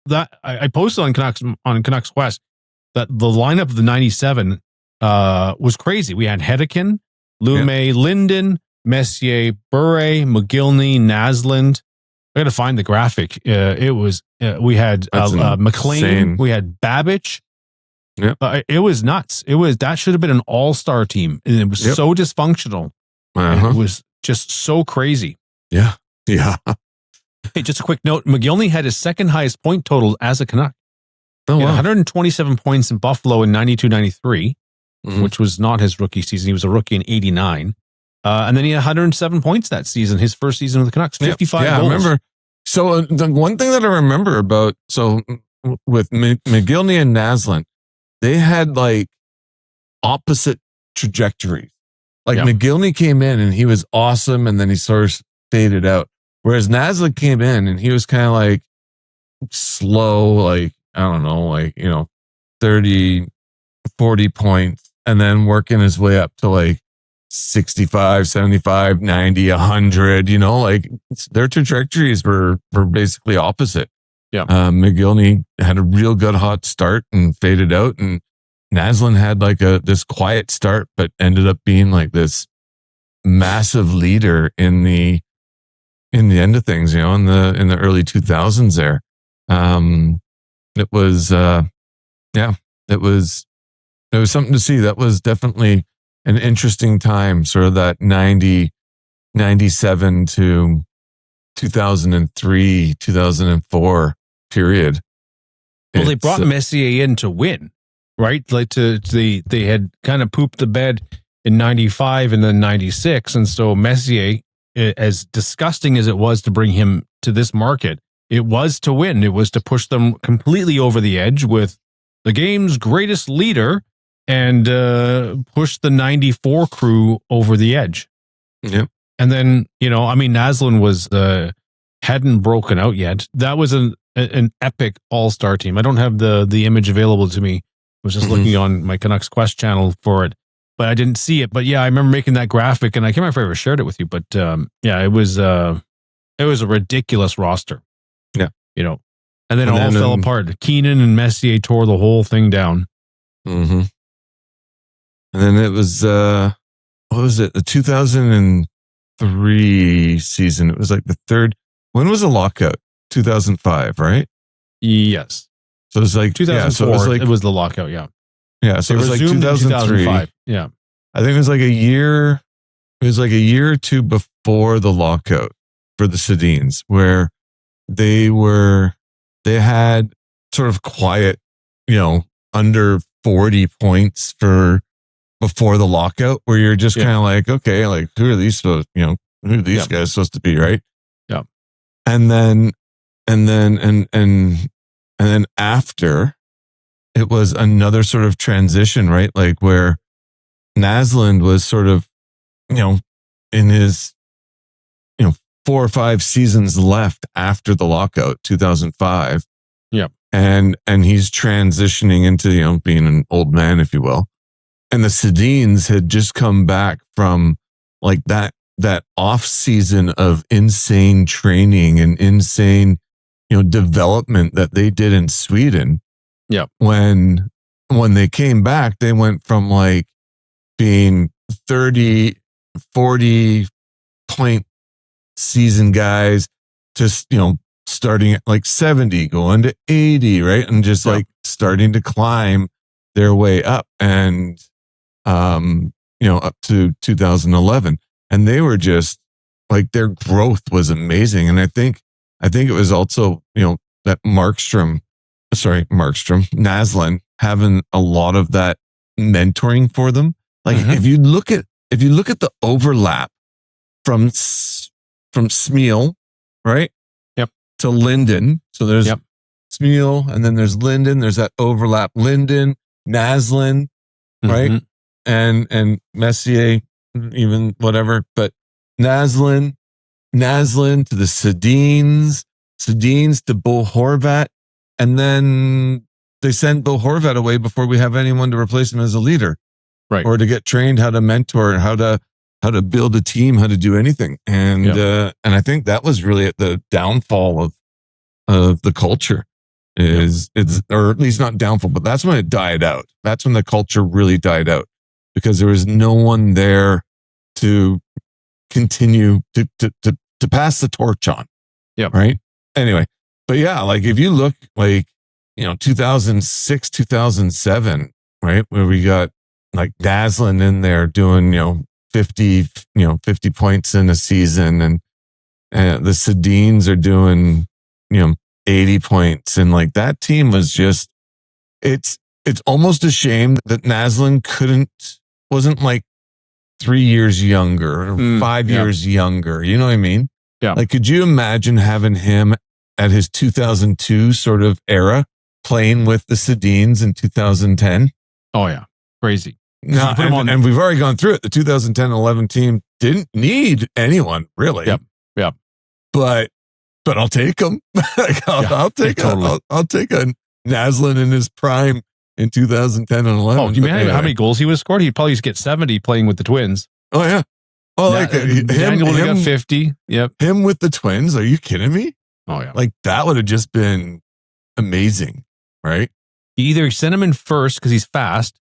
that I posted on Canucks West that the lineup of the 97 was crazy. We had Hedekin, Lume, Linden, Messier, Bure, McGillney, Naslund. I got to find the graphic. It was we had McLean, we had Babych. Yeah, it was nuts. That should have been an all-star team, and it was so dysfunctional. It was just so crazy. Yeah. Hey, just a quick note: McGillney had his second highest point total as a Canuck. Oh, He had wow. 127 points in Buffalo in 92-93, Mhm. which was not his rookie season. He was a rookie in 89. And then he had 107 points that season, his first season with the Canucks, 55 yeah, goals. I remember. So the one thing that I remember about, with McGillney and Naslund, they had like opposite trajectories. Like McGillney came in and he was awesome, and then he sort of faded out. Whereas Naslund came in and he was kind of like slow, like, I don't know, like, 30, 40 points, and then working his way up to like 65, 75, 90, 100, like their trajectories were basically opposite. Yeah. McGillney had a real good hot start and faded out, and Naslund had like this quiet start, but ended up being like this massive leader in the end of things, in the early 2000s there. It was something to see. That was definitely an interesting time, sort of that 97 to 2003, 2004 period. Well, they brought Messier in to win, right? Like they had kind of pooped the bed in 95 and then 96. And so Messier, as disgusting as it was to bring him to this market, it was to win. It was to push them completely over the edge with the game's greatest leader and push the 94 crew over the edge. Yep. And then, Naslund was hadn't broken out yet. That was an epic all-star team. I don't have the image available to me. I was just looking on my Canucks Quest channel for it, but I didn't see it. But yeah, I remember making that graphic, and I can't remember if I ever shared it with you. But it was a ridiculous roster. Yeah, and then it all fell apart. Keenan and Messier tore the whole thing down. Mm-hmm. And then it was what was it? The 2003 season. It was like the third. When was the lockout? 2005, right? Yes. So it was like 2004. It was the lockout. Yeah. Yeah. So it was like 2003. Yeah. I think it was like a year. It was like a year or two before the lockout for the Sedins, where they had sort of quiet, under 40 points before the lockout, where you're just kind of like, okay, like who are these supposed, who are these guys supposed to be, right? Yeah. And then after, it was another sort of transition, right? Like where Naslund was sort of, in his, 4 or 5 seasons left after the lockout, 2005. Yeah. And he's transitioning into, being an old man, if you will. And the Sedins had just come back from like that off season of insane training and insane, development that they did in Sweden. Yeah. When they came back, they went from like being 30, 40 point season guys, just, starting at like 70, going to 80, right? And just like starting to climb their way up and, up to 2011. And they were just like, their growth was amazing. And I think it was also, that Naslund having a lot of that mentoring for them. Like if you look at the overlap from Smeel, right? Yep. To Linden. So there's Smeel, and then there's Linden. There's that overlap. Linden, Naslund, right? And Messier, even whatever. But Naslund to the Sedins to Bo Horvat, and then they send Bo Horvat away before we have anyone to replace him as a leader, right? Or to get trained how to mentor, how to build a team, how to do anything. And I think that was really at the downfall of the culture. It's or at least not downfall, but that's when it died out. That's when the culture really died out, because there was no one there to continue to pass the torch on. Yeah. Right. Anyway, but yeah, like if you look like, 2006, 2007, right, where we got like Naslund in there doing, 50 points in a season, and the Sedins are doing, 80 points, and like that team was just it's almost a shame that Naslund wasn't like 3 years younger or 5 years younger. You know what I mean? Yeah. Like, could you imagine having him at his 2002 sort of era playing with the Sedins in 2010? Oh, yeah. Crazy. No, and we've already gone through it. The 2010-11 team didn't need anyone, really. Yep. But I'll take him. I'll take a Naslund in his prime in 2010 and 11. Oh, you imagine how many goals he would have scored? He'd probably get 70 playing with the Twins. Oh, yeah. Oh, like Daniel would have got 50. Yep. Him with the Twins. Are you kidding me? Oh, yeah. Like, that would have just been amazing, right? You either send him in first because he's fast,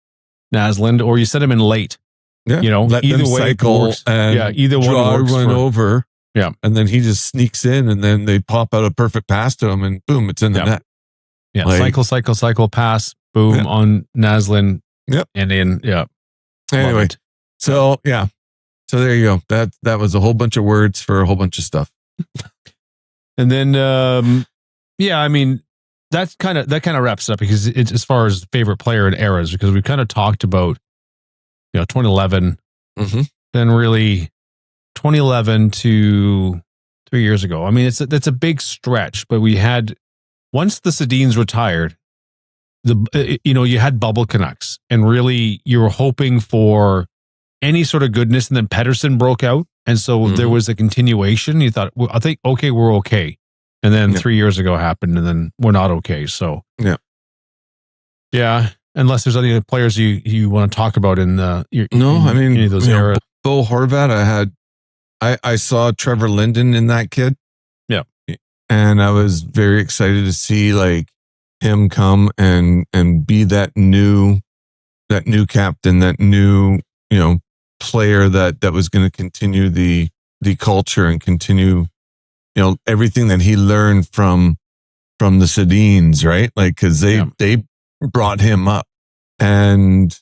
Naslund, or you send him in late. Yeah. You know, let either them way cycle works. and either draw one works one over. Yeah. And then he just sneaks in and then they pop out a perfect pass to him and boom, it's in the net. Yeah. Like, cycle, pass, boom on Naslund. Yep. And in, Anyway. So, yeah. So there you go. That was a whole bunch of words for a whole bunch of stuff. And then, I mean, that kind of wraps it up because it's as far as favorite player in eras, because we kind of talked about, 2011, then really 2011 to 3 years ago. I mean, that's a big stretch, but we had, once the Sedins retired, you had bubble Canucks, and really you were hoping for any sort of goodness, and then Pettersson broke out, and so there was a continuation. You thought, I think, okay, we're okay, and then 3 years ago happened, and then we're not okay. So yeah. Unless there's any other players you want to talk about in any of those eras. Bo Horvat, I saw Trevor Linden in that kid. Yeah, and I was very excited to see like him come and be that new captain, that new player that was going to continue the culture and continue everything that he learned from the Sedins, right? Like, because they brought him up, and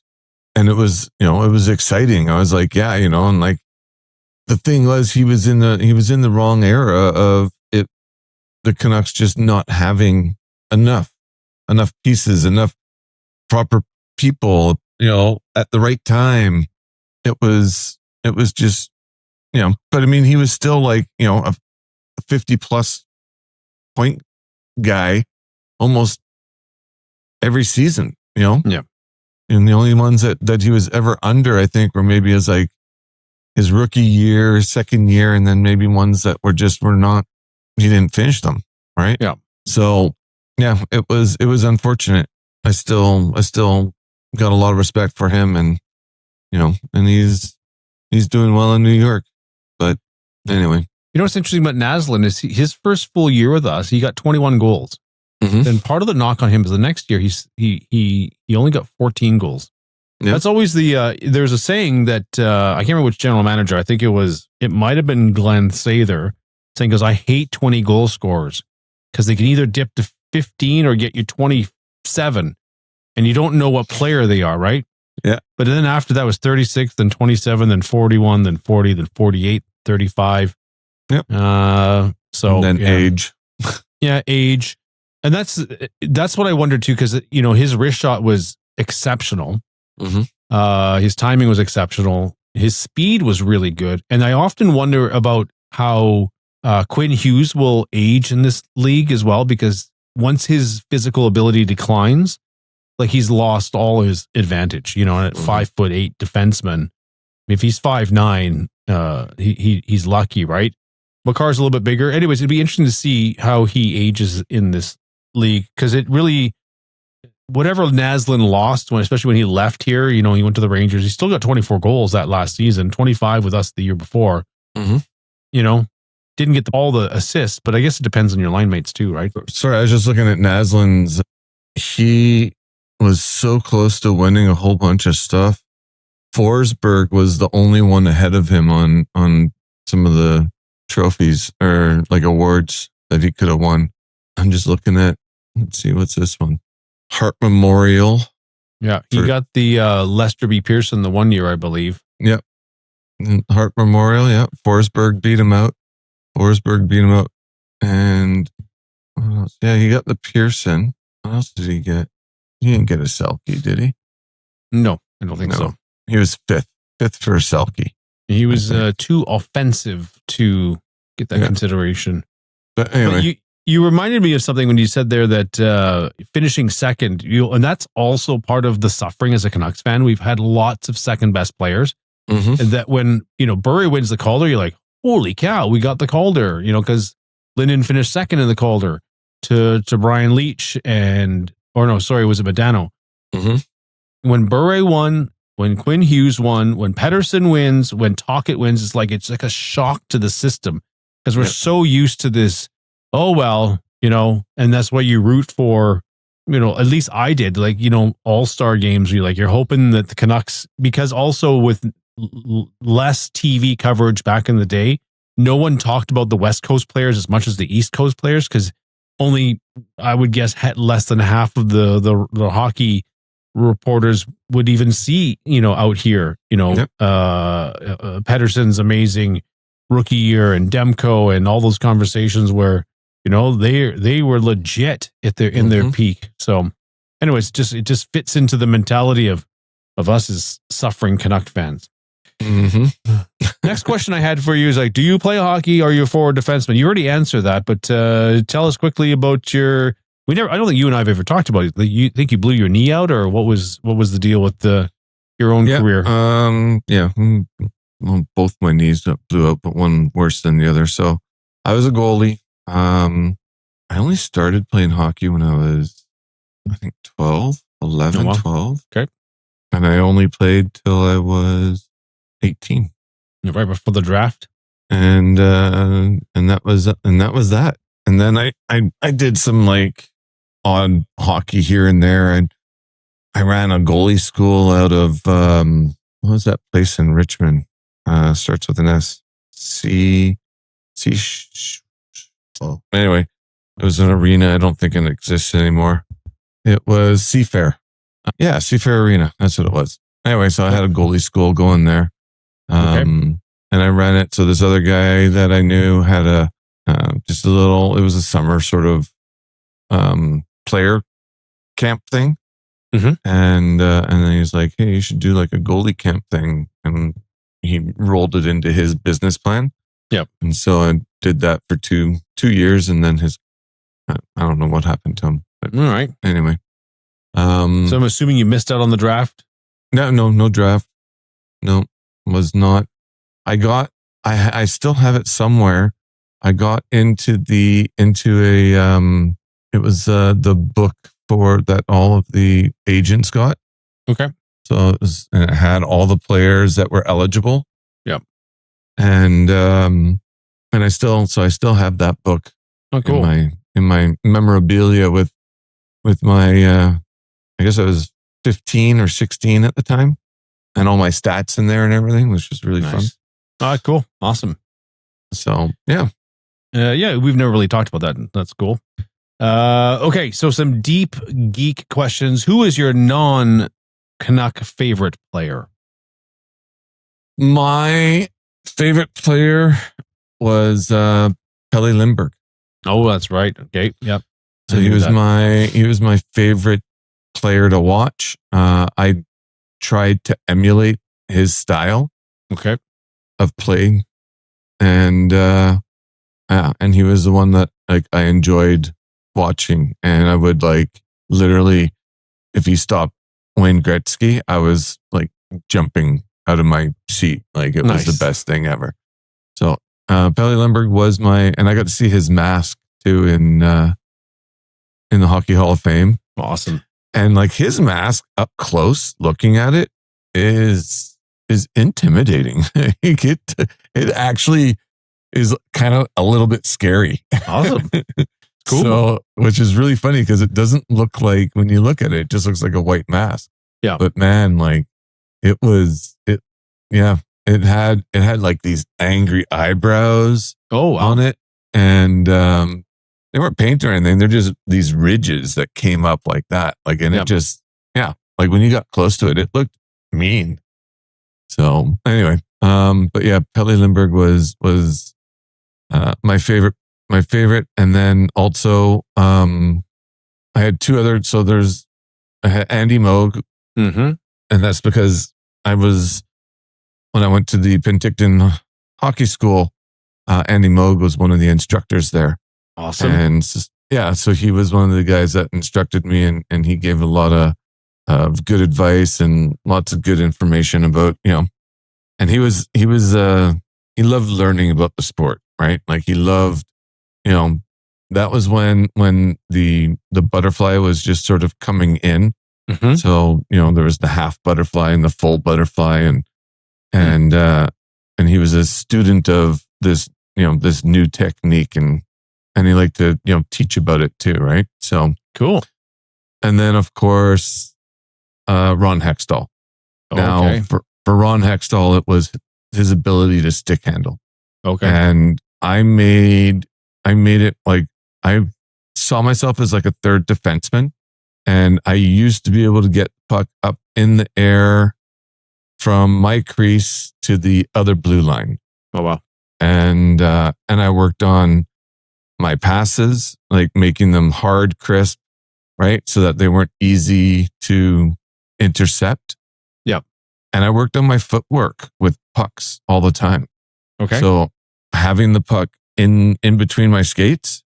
it was it was exciting. I was like, and like the thing was he was in the wrong era of it, the Canucks just not having enough pieces, enough proper people, at the right time. It was just, but I mean, he was still like, a 50 plus point guy almost every season, Yeah. And the only ones that he was ever under, I think, were maybe his rookie year, second year, and then maybe ones that were not, he didn't finish them. Right. Yeah. So yeah, it was unfortunate. I still got a lot of respect for him, and, and he's doing well in New York. But anyway. What's interesting about Naslund is his first full year with us, he got 21 goals. Then part of the knock on him is the next year he only got 14 goals. Yep. That's always there's a saying that I can't remember which general manager, I think it might have been Glenn Sather, saying, goes, I hate 20 goal scorers because they can either dip to 15 or get you 27, and you don't know what player they are, right? Yeah. But then after that was 36, then 27, then 41, then 40, then 48, 35. Yep. So and then age. Age. And that's what I wondered too, because his wrist shot was exceptional. His timing was exceptional. His speed was really good, and I often wonder about how Quinn Hughes will age in this league as well, because once his physical ability declines, like he's lost all his advantage. At 5'8" defenseman, if he's 5'9", he's lucky, right? Makar's a little bit bigger. Anyways, it'd be interesting to see how he ages in this league, because it really, whatever Naslund lost, especially when he left here, he went to the Rangers, he still got 24 goals that last season, 25 with us the year before. Didn't get all the assists, but I guess it depends on your line mates too, right? Sorry, I was just looking at Naslund's. He was so close to winning a whole bunch of stuff. Forsberg was the only one ahead of him on some of the trophies or like awards that he could have won. I'm just looking at, let's see, what's this one? Hart Memorial. Yeah, he got the Lester B. Pearson the 1 year, I believe. Yep. Hart Memorial, yeah. Forsberg beat him out. And what else? Yeah, he got the Pearson. What else did he get? He didn't get a Selke, did he? No, I don't think so. He was fifth for a Selke. He was too offensive to get that consideration. But anyway. But you reminded me of something when you said there that finishing second, and that's also part of the suffering as a Canucks fan. We've had lots of second best players. Mm-hmm. And that when, Bure wins the Calder, you're like, holy cow, we got the Calder, because Linden finished second in the Calder to Brian Leetch was it Modano? Mm-hmm. When Bure won, when Quinn Hughes won, when Pettersson wins, when Tocchet wins, it's like a shock to the system because we're so used to this. Oh, well, and that's why you root for, at least I did, all-star games. You're hoping that the Canucks, because also with less TV coverage back in the day, no one talked about the West Coast players as much as the East Coast players because only, I would guess, less than half of the hockey reporters would even see, out here, Pettersson's amazing rookie year and Demko and all those conversations where, they were legit at their peak. So anyways, it just fits into the mentality of us as suffering Canuck fans. Mm-hmm. Next question I had for you is do you play hockey? Or are you a forward defenseman? You already answered that, but tell us quickly about I don't think you and I have ever talked about it. You think you blew your knee out, or what was the deal with your own career? Well, both my knees blew out, but one worse than the other. So I was a goalie. I only started playing hockey when I was, I think, 12. Okay. And I only played till I was 18. Right before the draft. And that was that. And then I did some odd hockey here and there. And I ran a goalie school out of, what was that place in Richmond? Starts with an S. Anyway, it was an arena. I don't think it exists anymore. It was Seafair. Seafair Arena. That's what it was. Anyway, so I had a goalie school going there. And I ran it. So this other guy that I knew had it was a summer sort of player camp thing. Mm-hmm. And then he's like, hey, you should do a goalie camp thing. And he rolled it into his business plan. Yep. And so I did that for two years, and then I don't know what happened to him. But all right. Anyway. So I'm assuming you missed out on the draft? No draft. No, was not. I still have it somewhere. I got into it was the book that all of the agents got. Okay. So it had all the players that were eligible. Yep. And I still have that book. Oh, cool. In my memorabilia with my I guess I was 15 or 16 at the time, and all my stats in there and everything, which was really fun. Cool. Awesome. So yeah. We've never really talked about that. That's cool. Okay, so some deep geek questions. Who is your non-Canuck favorite player? My favorite player was Pelle Lindbergh. Oh, that's right. Okay, yep. So he was my favorite player to watch. I tried to emulate his style. Okay. Of play, and he was the one that I enjoyed watching, and I would literally, if he stopped Wayne Gretzky, I was jumping out of my seat. It was the best thing ever. So Pelle Lindbergh was and I got to see his mask too in the Hockey Hall of Fame. Awesome. And his mask up close, looking at it, is intimidating. It actually is kind of a little bit scary. Awesome. Cool. So, which is really funny because it doesn't look like, when you look at it, it just looks like a white mask. Yeah. But man, it had these angry eyebrows on it. And they weren't painted or anything. They're just these ridges that came up like that. It just, when you got close to it, it looked mean. So anyway, but yeah, Pelle Lindbergh was my favorite, and then also I had two other. So there's Andy Moog. Mm-hmm. And that's because when I went to the Penticton hockey school, Andy Moog was one of the instructors there. Awesome. And so he was one of the guys that instructed me, and he gave a lot of good advice and lots of good information about, and he loved learning about the sport, right? Like he loved, that was when the butterfly was just sort of coming in. Mm-hmm. So, there was the half butterfly and the full butterfly, and he was a student of this, this new technique, and he liked to, teach about it too, right? So cool. And then of course, Ron Hextall. Now for Ron Hextall, it was his ability to stick handle. Okay. And I made it like, I saw myself as like a third defenseman. And I used to be able to get the puck up in the air from my crease to the other blue line. Oh, wow. And I worked on my passes, like making them hard, crisp, right? So that they weren't easy to intercept. Yep. And I worked on my footwork with pucks all the time. Okay. So having the puck in between my skates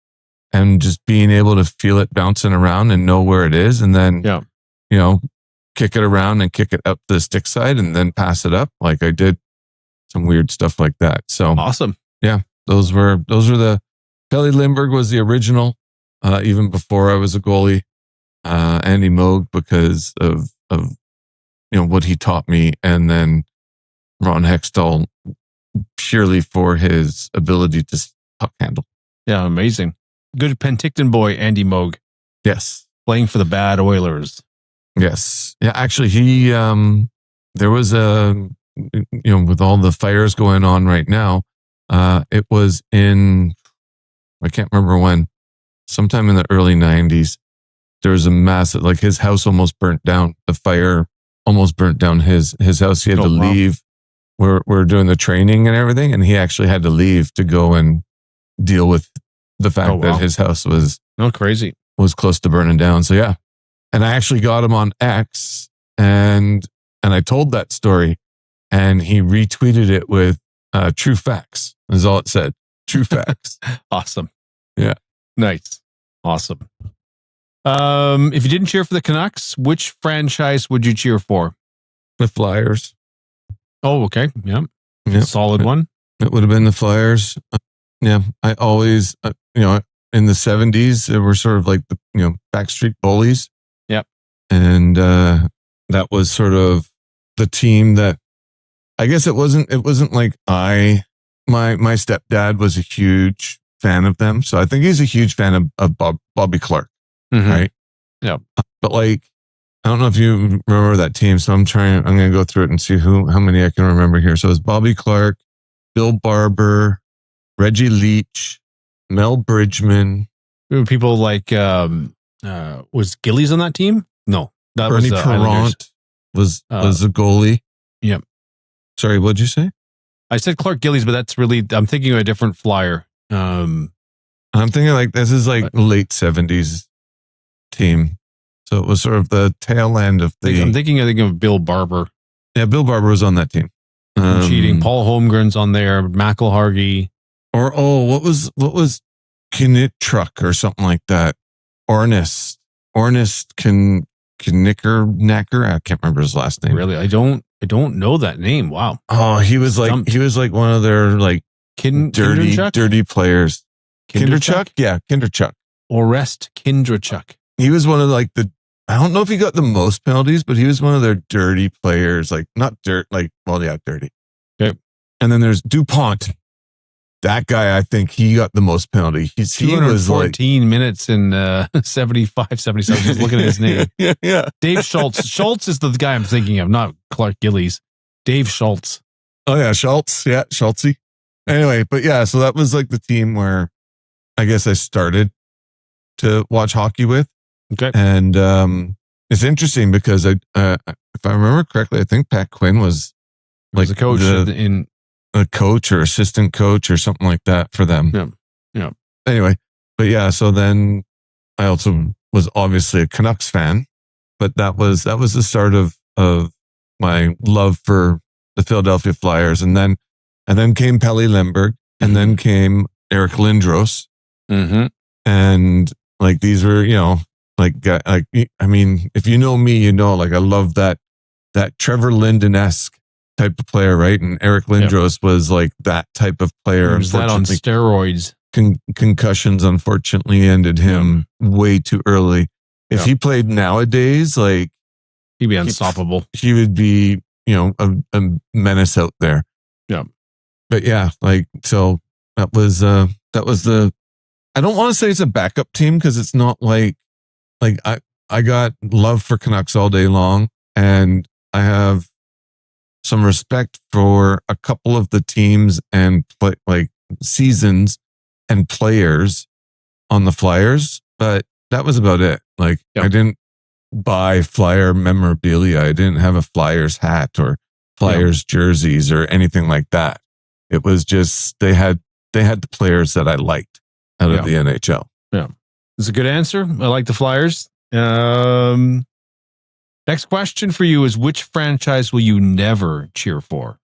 and just being able to feel it bouncing around and know where it is, and then, kick it around and kick it up the stick side and then pass it up. Like I did some weird stuff like that. So awesome. Yeah. Those were the Kelly Lindbergh was the original, even before I was a goalie. Andy Moog because of what he taught me, and then Ron Hextall purely for his ability to puck handle. Yeah, amazing. Good Penticton boy, Andy Moog. Yes. Playing for the Bad Oilers. Yes. Yeah, actually he there was with all the fires going on right now, it was in, I can't remember when, sometime in the early 90s. There was a massive, like his house almost burnt down. The fire almost burnt down his house. He had to leave. We're doing the training and everything, and he actually had to leave to go and deal with the fact that his house was close to burning down. So yeah, and I actually got him on X, and I told that story, and he retweeted it with true facts. Is all it said. True facts. Awesome. Yeah. Nice. Awesome. If you didn't cheer for the Canucks, which franchise would you cheer for? The Flyers. Oh, okay. Yeah. Solid one. It would have been the Flyers. Yeah. I always, in the 70s, they were sort of like the, Backstreet Bullies. Yep. And that was sort of the team that, I guess it wasn't like my stepdad was a huge fan of them. So I think he's a huge fan of Bobby Clark. Mm-hmm. Right. Yeah. But like, I don't know if you remember that team. So I'm going to go through it and see how many I can remember here. So it's Bobby Clark, Bill Barber, Reggie Leach, Mel Bridgman. People like, was Gillies on that team? No. That Bernie was Perrant was the goalie. Yep. Sorry, what'd you say? I said Clark Gillies, but that's really, I'm thinking of a different Flyer. I'm thinking like, this is like late 70s team. So it was sort of the tail end of the... I'm thinking of Bill Barber. Yeah, Bill Barber was on that team. Cheating. Paul Holmgren's on there. McElhargy. Or, what was Knick-Truck or something like that? Ornist Knicker. I can't remember his last name. Really? I don't know that name. Wow. Oh, he was like one of their like dirty players. Kinderchuck? Yeah, Kinderchuck. Orest Kindrachuk. He was one of like I don't know if he got the most penalties, but he was one of their dirty players. Like not dirt, like, well, yeah, dirty. Okay. And then there's DuPont. That guy, I think he got the most penalty. He was 14 minutes in 75, 77. Just looking at his name. Yeah. Dave Schultz. Schultz is the guy I'm thinking of, not Clark Gillies. Dave Schultz. Oh yeah, Schultz. Yeah, Schultzy. Anyway, but yeah, so that was like the team where I guess I started to watch hockey with. Okay. And it's interesting because if I remember correctly, I think Pat Quinn was like the coach a coach or assistant coach or something like that for them. Yeah. Anyway, but yeah, so then I also was obviously a Canucks fan. but that was the start of my love for the Philadelphia Flyers. And then came Pelle Lindbergh, and then came Eric Lindros. Mm-hmm. And like, these were, I mean, if you know me, you know, like, I love that Trevor Linden-esque type of player, right? And Eric Lindros was like that type of player. Was that on steroids? Concussions unfortunately ended him way too early. If he played nowadays, like, he'd be unstoppable. He would be, a menace out there. Yeah. But yeah, like, so that was the, I don't want to say it's a backup team, because it's not like I got love for Canucks all day long, and I have some respect for a couple of the teams and seasons and players on the Flyers, but that was about it. Like, I didn't buy Flyer memorabilia. I didn't have a Flyers hat or Flyers jerseys or anything like that. It was just, they had the players that I liked out of the NHL. Yeah. It's a good answer. I like the Flyers. Next question for you is, which franchise will you never cheer for?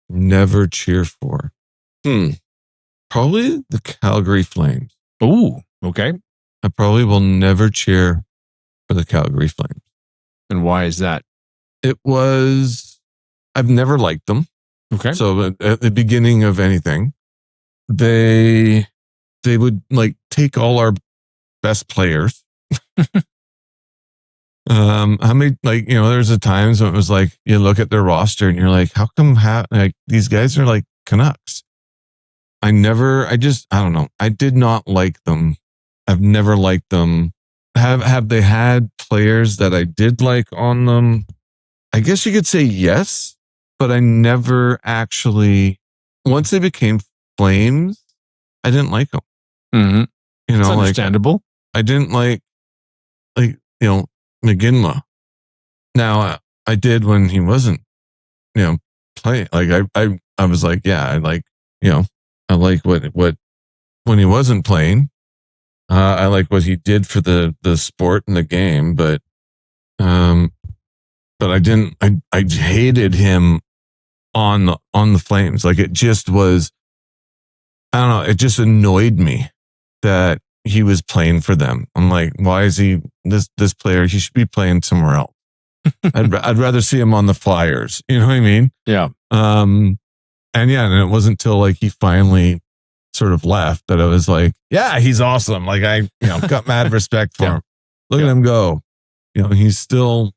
Never cheer for. Probably the Calgary Flames. Ooh, okay. I probably will never cheer for the Calgary Flames. And why is that? I've never liked them. Okay. So at the beginning of anything, they would like take all our best players. How many, like, there's a times when it was like, you look at their roster and you're like, how come like these guys are like Canucks? I don't know. I did not like them. I've never liked them. Have they had players that I did like on them? I guess you could say yes, but I never actually, once they became Flames, I didn't like them. Mm-hmm. It's understandable. I didn't like McGinley. Now I did when he wasn't, playing. Like I was like, yeah, I like what when he wasn't playing. I like what he did for the sport and the game, but I didn't. I hated him on the Flames. Like, it just was. I don't know. It just annoyed me that he was playing for them. I'm like, why is he this player? He should be playing somewhere else. I'd rather see him on the Flyers. You know what I mean? Yeah. And it wasn't until like he finally sort of left that I was like, yeah, he's awesome. Like, I got mad respect for him. Look at him go. He's still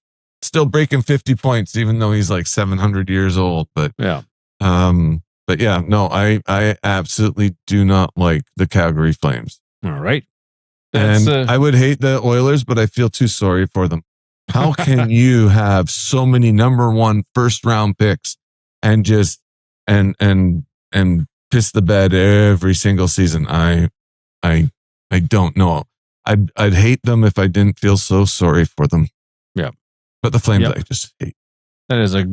breaking 50 points, even though he's like 700 years old. But I absolutely do not like the Calgary Flames. All right. I would hate the Oilers, but I feel too sorry for them. How can you have so many number one first round picks and just and piss the bed every single season? I don't know. I'd hate them if I didn't feel so sorry for them. Yeah. But the Flames, I just hate. That is a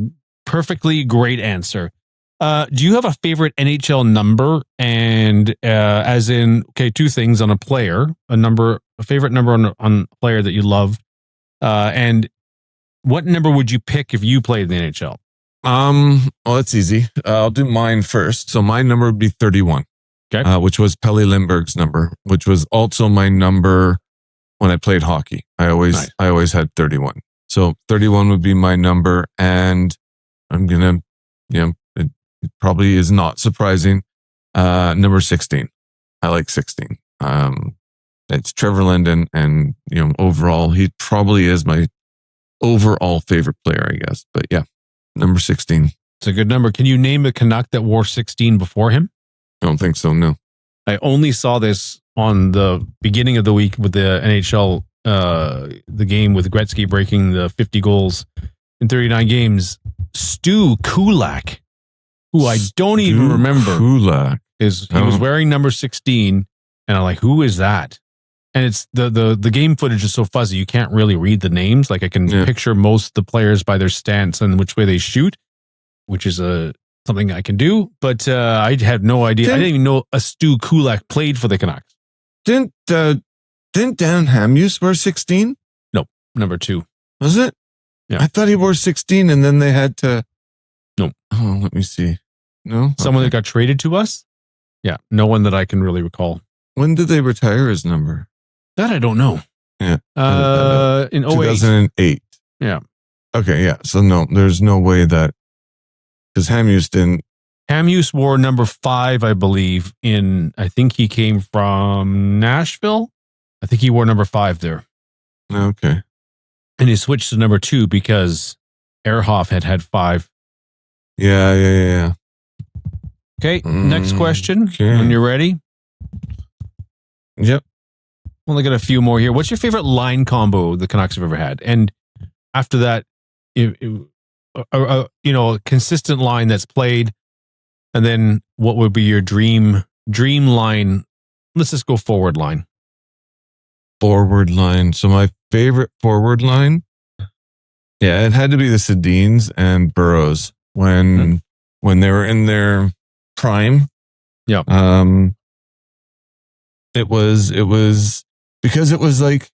perfectly great answer. Do you have a favorite NHL number? And as in, okay, two things on a player, a favorite number on a player that you love. And what number would you pick if you played in the NHL? Well, that's easy. I'll do mine first. So my number would be 31. Okay. Which was Pelle Lindbergh's number, which was also my number when I played hockey. I always had 31. So 31 would be my number, and I'm gonna, it probably is not surprising. Number 16. I like 16. It's Trevor Linden, and overall, he probably is my overall favorite player, I guess. But yeah, number 16. It's a good number. Can you name a Canuck that wore 16 before him? I don't think so, no. I only saw this on the beginning of the week with the NHL, the game with Gretzky breaking the 50 goals in 39 games. Stu Kulak, who I don't even remember. Kulak. He was wearing number 16, and I'm like, who is that? And it's the game footage is so fuzzy, you can't really read the names. Like, I can picture most of the players by their stance and which way they shoot, which is something I can do. But I had no idea. I didn't even know a Stu Kulak played for the Canucks. Didn't Dan Hamhuis wear 16? Nope, number 2. Was it? Yeah. I thought he wore 16 and then they had to. No. Oh, let me see. No? Someone that got traded to us? Yeah. No one that I can really recall. When did they retire his number? That I don't know. Yeah. In 08. 2008. Yeah. Okay, yeah. So no, there's no way that, because Hamuse didn't. Hamuse wore number 5, I believe, I think he came from Nashville. I think he wore number 5 there. Okay. And he switched to number 2 because Ehrhoff had 5. Yeah. Okay, next question. Okay. When you're ready. Yep. Well, I got a few more here. What's your favorite line combo the Canucks have ever had? And after that, a consistent line that's played. And then what would be your dream line? Let's just go forward line. Forward line. So my favorite forward line, it had to be the Sedins and Burrows when they were in their prime. Yeah. It was because it was like,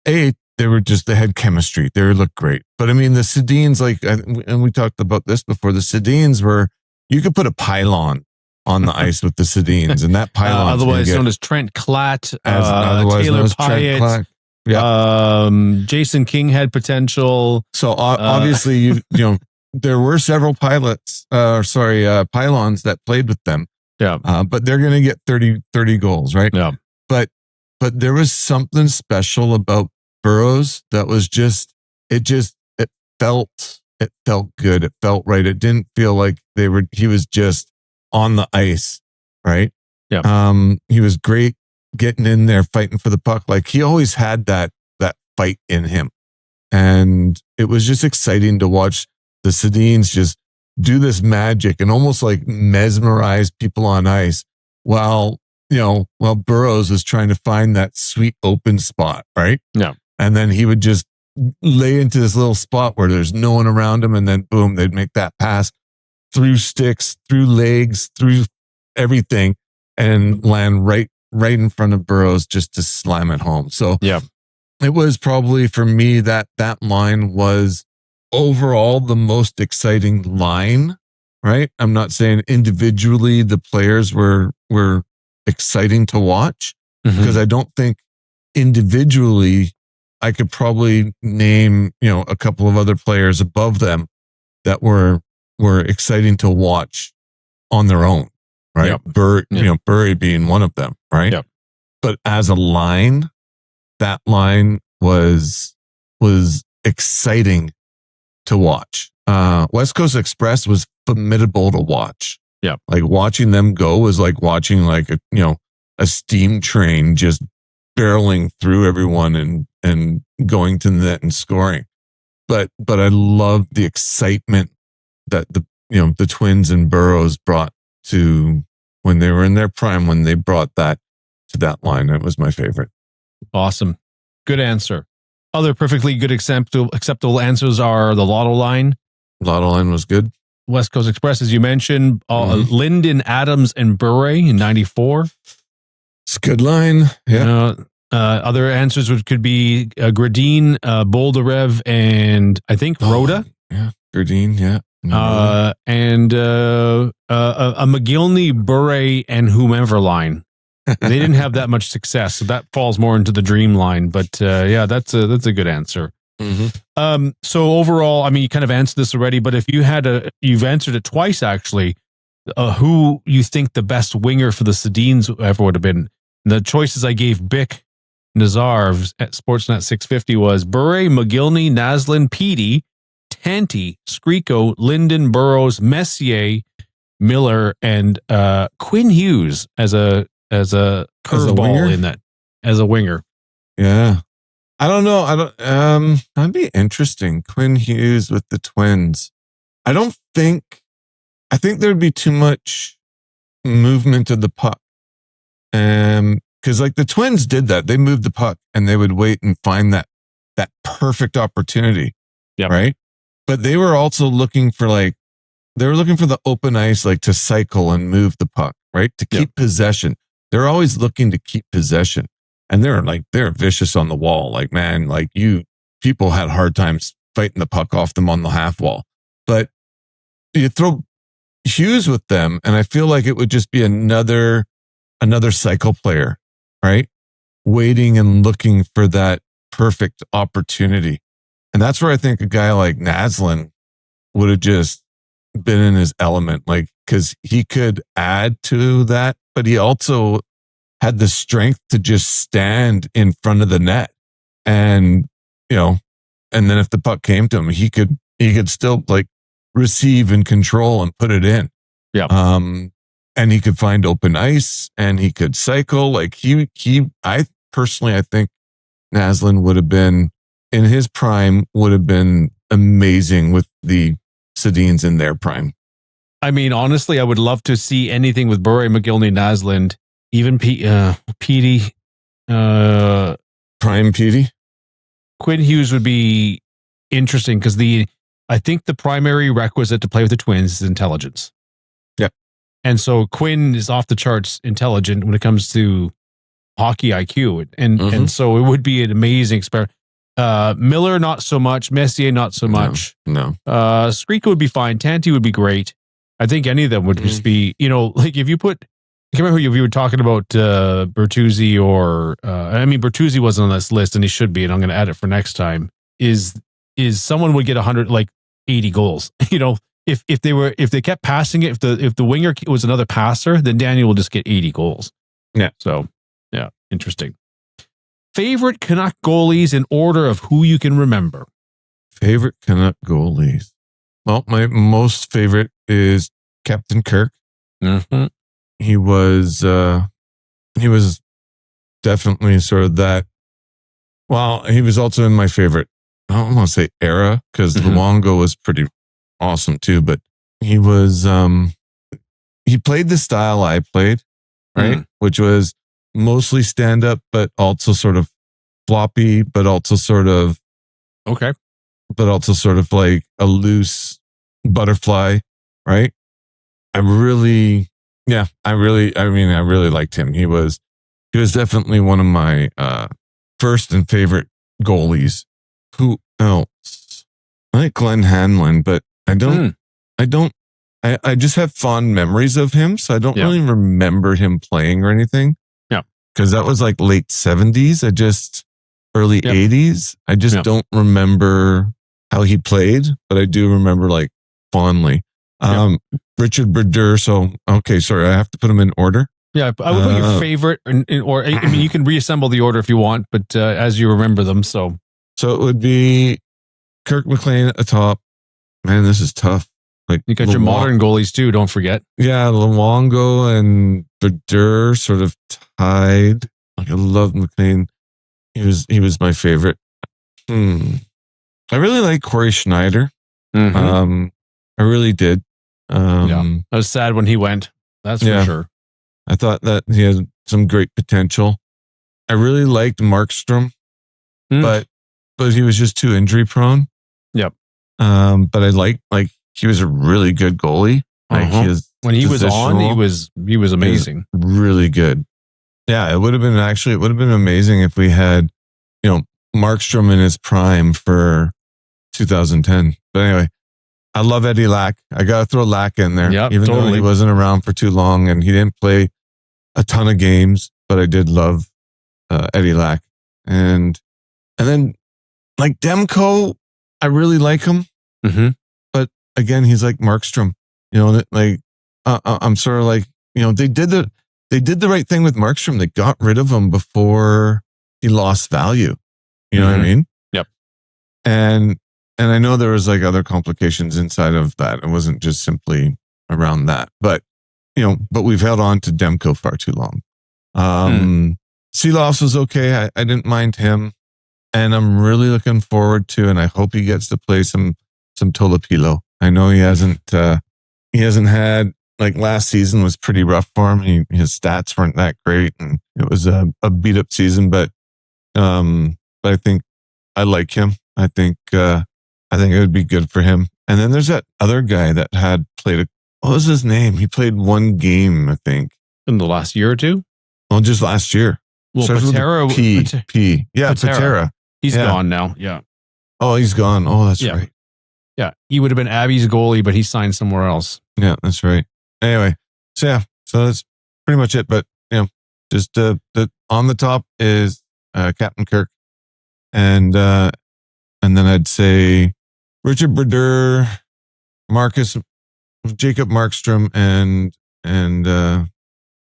they had chemistry. They looked great. But I mean, the Sedins, and we talked about this before, the Sedins were, you could put a pylon on the ice with the Sedins, and that pylon, otherwise known as Trent Klatt, otherwise Taylor known as Trent Pyatt, Klatt. Jason King had potential. So obviously, you know, there were several pylons that played with them. Yeah. But they're going to get 30 goals, right? Yeah. But there was something special about Burrows that was it felt good. It felt right. It didn't feel like he was just on the ice, right? Yeah. He was great getting in there, fighting for the puck. Like, he always had that fight in him. And it was just exciting to watch the Sedins just do this magic and almost like mesmerize people on ice while Burrows was trying to find that sweet open spot, right? Yeah. And then he would just lay into this little spot where there's no one around him, and then boom, they'd make that pass through sticks, through legs, through everything, and land right in front of Burrows just to slam it home. So yeah, it was probably, for me, that line was overall the most exciting line, right? I'm not saying individually the players were exciting to watch, because I don't think individually I could probably name, a couple of other players above them that were exciting to watch on their own, right? Yep. Bure being one of them, right? Yep. But as a line, that line was exciting to watch. West Coast Express was formidable to watch. Yeah. Like, watching them go was like watching a steam train just barreling through everyone and going to the net and scoring. But I love the excitement that the Twins and Burrows brought to when they were in their prime, when they brought that to that line. It was my favorite. Awesome. Good answer. Other perfectly good acceptable answers are the Lotto line. Lotto line was good. West Coast Express, as you mentioned, Linden, Adams, and Bure in 94. It's a good line. Yeah. Other answers could be Gradine, Boldarev, and I think Rhoda. Yeah, Gradine. Yeah. And a McGillney, Bure, and whomever line. They didn't have that much success, so that falls more into the dream line. But that's a good answer. Mm-hmm. So overall, I mean, you kind of answered this already, but if you've answered it twice actually. Who you think the best winger for the Sedins ever would have been? The choices I gave Bick Nazarv at Sportsnet 650 was Bure, McGillney, Naslund, Petey, Tanti, Skriko, Linden, Burrows, Messier, Miller, and Quinn Hughes as a curveball in that as a winger. Yeah. I don't know. That'd be interesting. Quinn Hughes with the Twins. I think there'd be too much movement of the puck. Because like the Twins did that. They moved the puck and they would wait and find that perfect opportunity. Yeah. Right. But they were also looking for the open ice, like to cycle and move the puck, right? To keep possession. They're always looking to keep possession. And they're vicious on the wall. Like, man, like, you people had hard times fighting the puck off them on the half wall. But you throw Hughes with them, and I feel like it would just be another cycle player, right? Waiting and looking for that perfect opportunity. And that's where I think a guy like Naslund would have just been in his element, like, because he could add to that, but he also had the strength to just stand in front of the net. And, and then if the puck came to him, he could still like receive and control and put it in. Yeah. And he could find open ice and he could cycle. Like I think Naslund would have been in his prime, would have been amazing with the Sedins in their prime. I mean, honestly, I would love to see anything with Bure, McGillney, Naslund, even Petey. Prime Petey. Quinn Hughes would be interesting because I think the primary requisite to play with the Twins is intelligence. Yeah. And so Quinn is off the charts intelligent when it comes to hockey IQ. And so it would be an amazing experiment. Miller, not so much. Messier, not so much. No. Skrika would be fine. Tanti would be great. I think any of them would just be, like if you put, I can't remember who you were talking about, Bertuzzi or, Bertuzzi wasn't on this list and he should be, and I'm going to add it for next time, is someone would get 100, like 80 goals. If they kept passing it, if the winger was another passer, then Daniel will just get 80 goals. Yeah. So, yeah, interesting. Favorite Canuck goalies in order of who you can remember. Favorite Canuck goalies. Well, my most favorite is Captain Kirk. Mm-hmm. He was definitely sort of that. Well, he was also in my favorite, I don't want to say era, because Luongo was pretty awesome too, but he was, he played the style I played, right? Which was mostly stand up, but also sort of floppy, but also sort of like a loose butterfly, right? I really liked him. He was definitely one of my first and favorite goalies. Who else? I like Glenn Hanlon, but I just have fond memories of him, so I don't really remember him playing or anything. Yeah. Because that was like late 70s. Early 80s. I just don't remember how he played, but I do remember like fondly. Richard Bure. So, okay, sorry, I have to put them in order. Yeah, I would put your favorite, or you can reassemble the order if you want, but as you remember them. So it would be Kirk McLean at the top. Man, this is tough. Like you got your modern goalies too. Don't forget. Yeah, Luongo and Bure sort of tied. Like I love McLean. He was my favorite. I really like Corey Schneider. I really did. I was sad when he went. That's for sure. I thought that he had some great potential. I really liked Markstrom, but he was just too injury prone. Yep. But I like he was a really good goalie. Like when he was on, he was amazing. Really good. Yeah, it would have been amazing if we had, Markstrom in his prime for 2010. But anyway, I love Eddie Lack. I got to throw Lack in there. Yep, even though he wasn't around for too long and he didn't play a ton of games, but I did love Eddie Lack. And then like Demko, I really like him. But again, he's like Markstrom. I'm sort of like, they did the right thing with Markstrom. They got rid of him before he lost value. You know what I mean? Yep. And I know there was like other complications inside of that. It wasn't just simply around that, but we've held on to Demko far too long. Seeloff was okay. I didn't mind him, and I'm really looking forward to, and I hope he gets to play some Tolopilo. I know he hasn't had, like last season was pretty rough for him. His stats weren't that great, and it was a beat up season. But I think I like him. I think it would be good for him. And then there's that other guy that had played. What was his name? He played one game, I think, in the last year or two. Well, just last year. Well, Patera. P. Yeah, Patera. Patera. He's gone now. Yeah. Oh, he's gone. Oh, that's right. Yeah, he would have been Abby's goalie, but he signed somewhere else. Yeah, that's right. Anyway, so that's pretty much it. But just the on the top is Captain Kirk, and then I'd say Richard Bure, Markus, Jacob Markstrom, and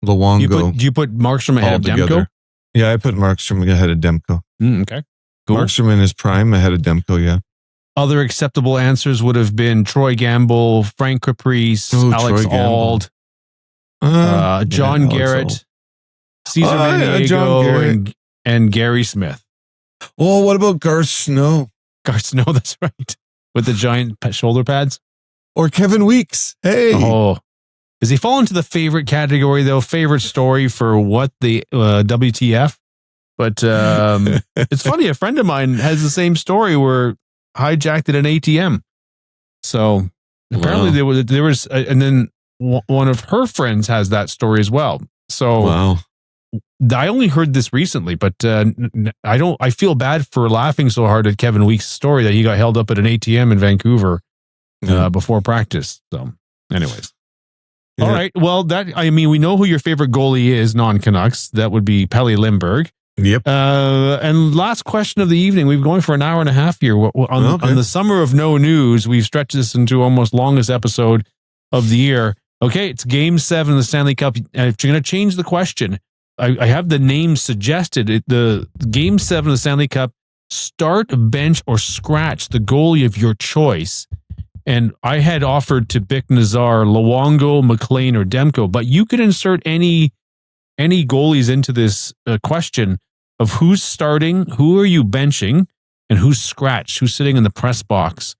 Luongo. Do you put Markstrom ahead of Demko? Yeah, I put Markstrom ahead of Demko. Okay, cool. Markstrom in his prime ahead of Demko. Yeah. Other acceptable answers would have been Troy Gamble, Frank Caprice, Alex Auld, John Garrett, Cesar Maniego, and Gary Smith. Oh, what about Garth Snow? Garth Snow, that's right. With the giant shoulder pads. Or Kevin Weeks. Hey. Oh, does he fall into the favorite category, though? Favorite story for what the WTF? But it's funny. A friend of mine has the same story where hijacked at an ATM. So apparently there was, and then one of her friends has that story as well. So I only heard this recently, but I feel bad for laughing so hard at Kevin Weeks' story that he got held up at an ATM in Vancouver before practice. So anyways. Yeah. All right. Well, we know who your favorite goalie is, non-Canucks. That would be Pelle Lindbergh. Yep. And last question of the evening. We've been going for an hour and a half here. On the summer of no news, we've stretched this into almost longest episode of the year. Okay, it's Game 7 of the Stanley Cup. And if you're going to change the question, I have the name suggested. The Game 7 of the Stanley Cup, start, bench, or scratch the goalie of your choice. And I had offered to Bick Nazar, Luongo, McLean, or Demko, but you could insert any goalies into this question of who's starting, who are you benching, and who's scratched, who's sitting in the press box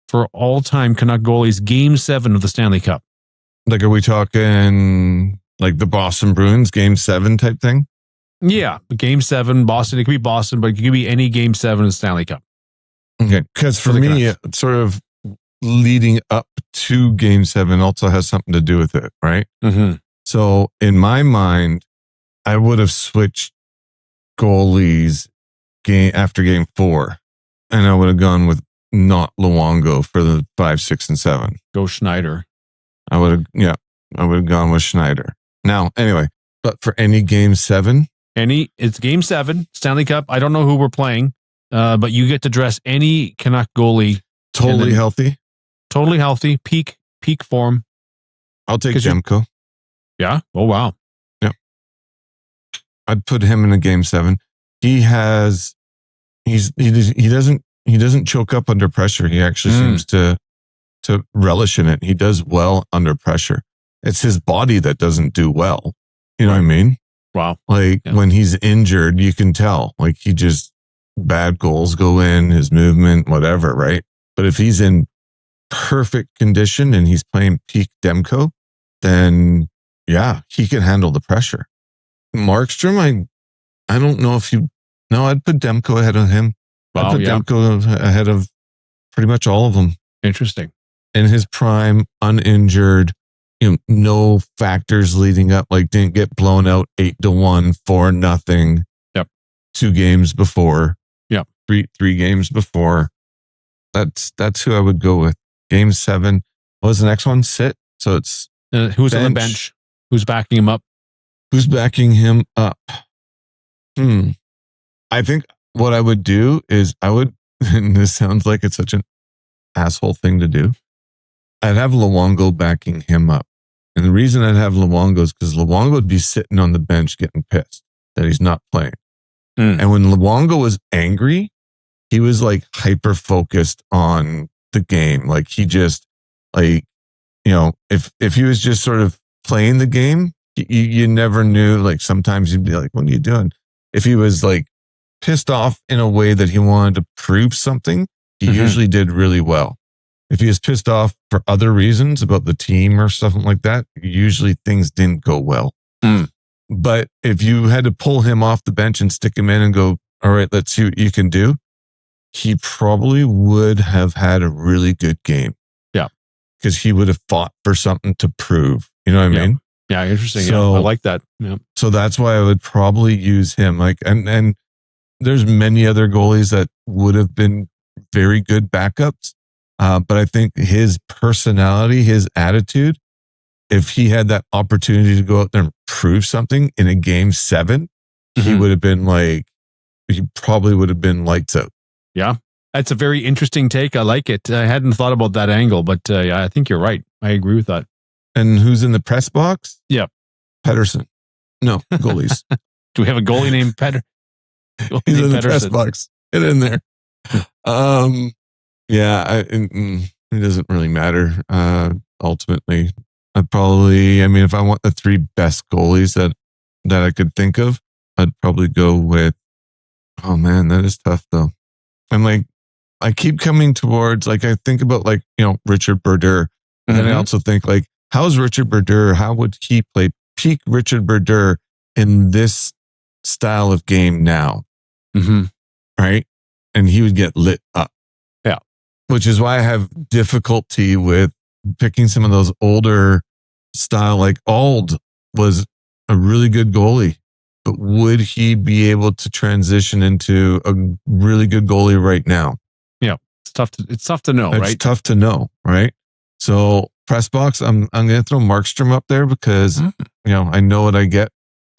for all-time Canuck goalies, Game 7 of the Stanley Cup. Like, are we talking like the Boston Bruins Game 7 type thing? Yeah, Game 7, Boston. It could be Boston, but it could be any Game 7 of the Stanley Cup. Okay, because for me, it's sort of leading up to Game 7 also has something to do with it, right? Mm-hmm. So in my mind, I would have switched goalies after Game 4, and I would have gone with not Luongo for the 5, 6, and 7. Go Schneider. I would have gone with Schneider. Now, anyway, but for any Game 7, it's Game 7 Stanley Cup. I don't know who we're playing, but you get to dress any Canuck goalie totally healthy, peak form. I'll take Demko. Yeah. Oh wow. Yeah. I'd put him in a Game 7. He doesn't choke up under pressure. He actually seems to relish in it. He does well under pressure. It's his body that doesn't do well. You know what I mean? Wow. When he's injured, you can tell. Like, he just, bad goals go in, his movement, whatever, right? But if he's in perfect condition and he's playing peak Demko, then yeah, he can handle the pressure. Markstrom, I don't know if I'd put Demko ahead of him. Wow, I'd put Demko ahead of pretty much all of them. Interesting. In his prime, uninjured, no factors leading up, like didn't get blown out 8-1, 4-0. Yep. 2 games before. Yep. 3 games before. That's who I would go with. Game 7. What was the next one? Sit. So it's who's on the bench? Who's backing him up? Who's backing him up? I think what I would do is and this sounds like it's such an asshole thing to do. I'd have Luongo backing him up. And the reason I'd have Luongo is because Luongo would be sitting on the bench getting pissed that he's not playing. And when Luongo was angry, he was like hyper focused on the game. Like, he just if he was just sort of playing the game, you never knew. Like, sometimes you'd be like, what are you doing? If he was like pissed off in a way that he wanted to prove something, he usually did really well. If he was pissed off for other reasons about the team or something like that, usually things didn't go well. But if you had to pull him off the bench and stick him in and go, all right, let's see what you can do, he probably would have had a really good game. Yeah. Because he would have fought for something to prove. You know what I mean? Yeah, interesting. So, I like that. Yeah. So that's why I would probably use him. Like, and there's many other goalies that would have been very good backups. But I think his personality, his attitude, if he had that opportunity to go out there and prove something in a game 7, he would have been he probably would have been lights out. Yeah. That's a very interesting take. I like it. I hadn't thought about that angle, but yeah, I think you're right. I agree with that. And who's in the press box? Yeah. Pedersen. No, goalies. Do we have a goalie named Pedersen? He's in the press box. Get in there. It doesn't really matter. Ultimately, if I want the 3 best goalies that I could think of, I'd probably go with, oh man, that is tough though. I'm I keep coming towards, I think about Richard Bure. And then I also think how's Richard Bure? How would he play peak Richard Bure in this style of game now? Right? And he would get lit up. Yeah. Which is why I have difficulty with picking some of those older style, Ald was a really good goalie, but would he be able to transition into a really good goalie right now? Yeah. It's tough to know, right? It's tough to know, right? So press box, I'm going to throw Markstrom up there because, I know what I get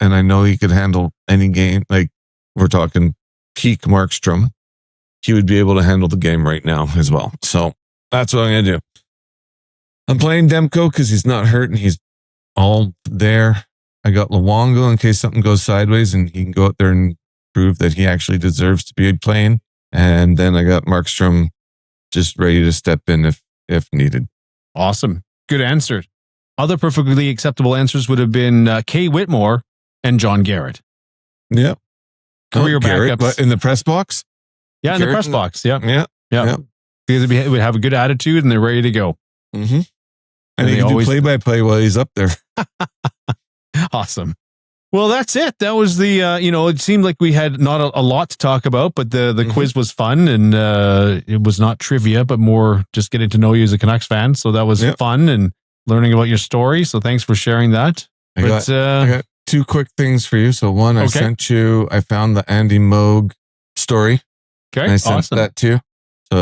and I know he could handle any game. We're talking peak Markstrom. He would be able to handle the game right now as well. So that's what I'm going to do. I'm playing Demko because he's not hurt and he's all there. I got Luongo in case something goes sideways and he can go out there and prove that he actually deserves to be playing. And then I got Markstrom just ready to step in if needed. Awesome. Good answer. Other perfectly acceptable answers would have been Kay Whitmore and John Garrett. Yeah. Career Garrett, backups. but in the press box? Yeah, in the press box. Yeah. Yeah. Because they would have a good attitude and they're ready to go. Mm-hmm. And he can do play-by-play while he's up there. Awesome. Well, that's it. That was the, it seemed like we had not a lot to talk about, but the quiz was fun and it was not trivia, but more just getting to know you as a Canucks fan. So that was fun and learning about your story. So thanks for sharing that. I got 2 quick things for you. So one, I found the Andy Moog story. Okay, and I sent that to you.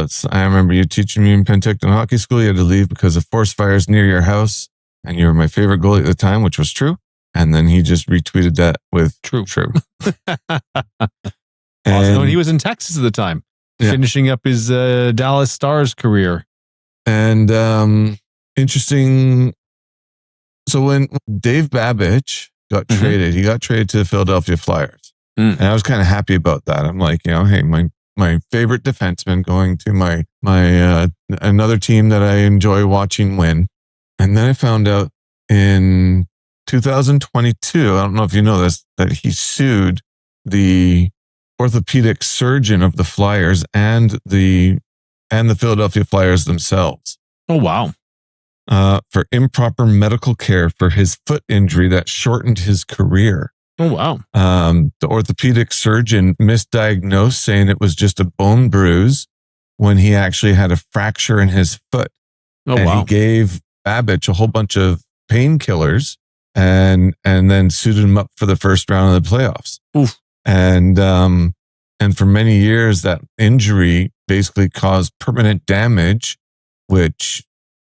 So I remember you teaching me in Penticton Hockey School, you had to leave because of forest fires near your house. And you were my favorite goalie at the time, which was true. And then he just retweeted that with true. And he was in Texas at the time, finishing up his Dallas Stars career. And interesting. So when Dave Babych got traded, he got traded to the Philadelphia Flyers. And I was kind of happy about that. I'm like, hey, my favorite defenseman going to my another team that I enjoy watching win. And then I found out in 2022, I don't know if you know this, that he sued the orthopedic surgeon of the Flyers and the Philadelphia Flyers themselves. Oh, wow. For improper medical care for his foot injury that shortened his career. Oh, wow. The orthopedic surgeon misdiagnosed, saying it was just a bone bruise when he actually had a fracture in his foot. Oh, and wow. he gave Babych a whole bunch of painkillers and then suited him up for the first round of the playoffs. Oof. And for many years, that injury basically caused permanent damage, which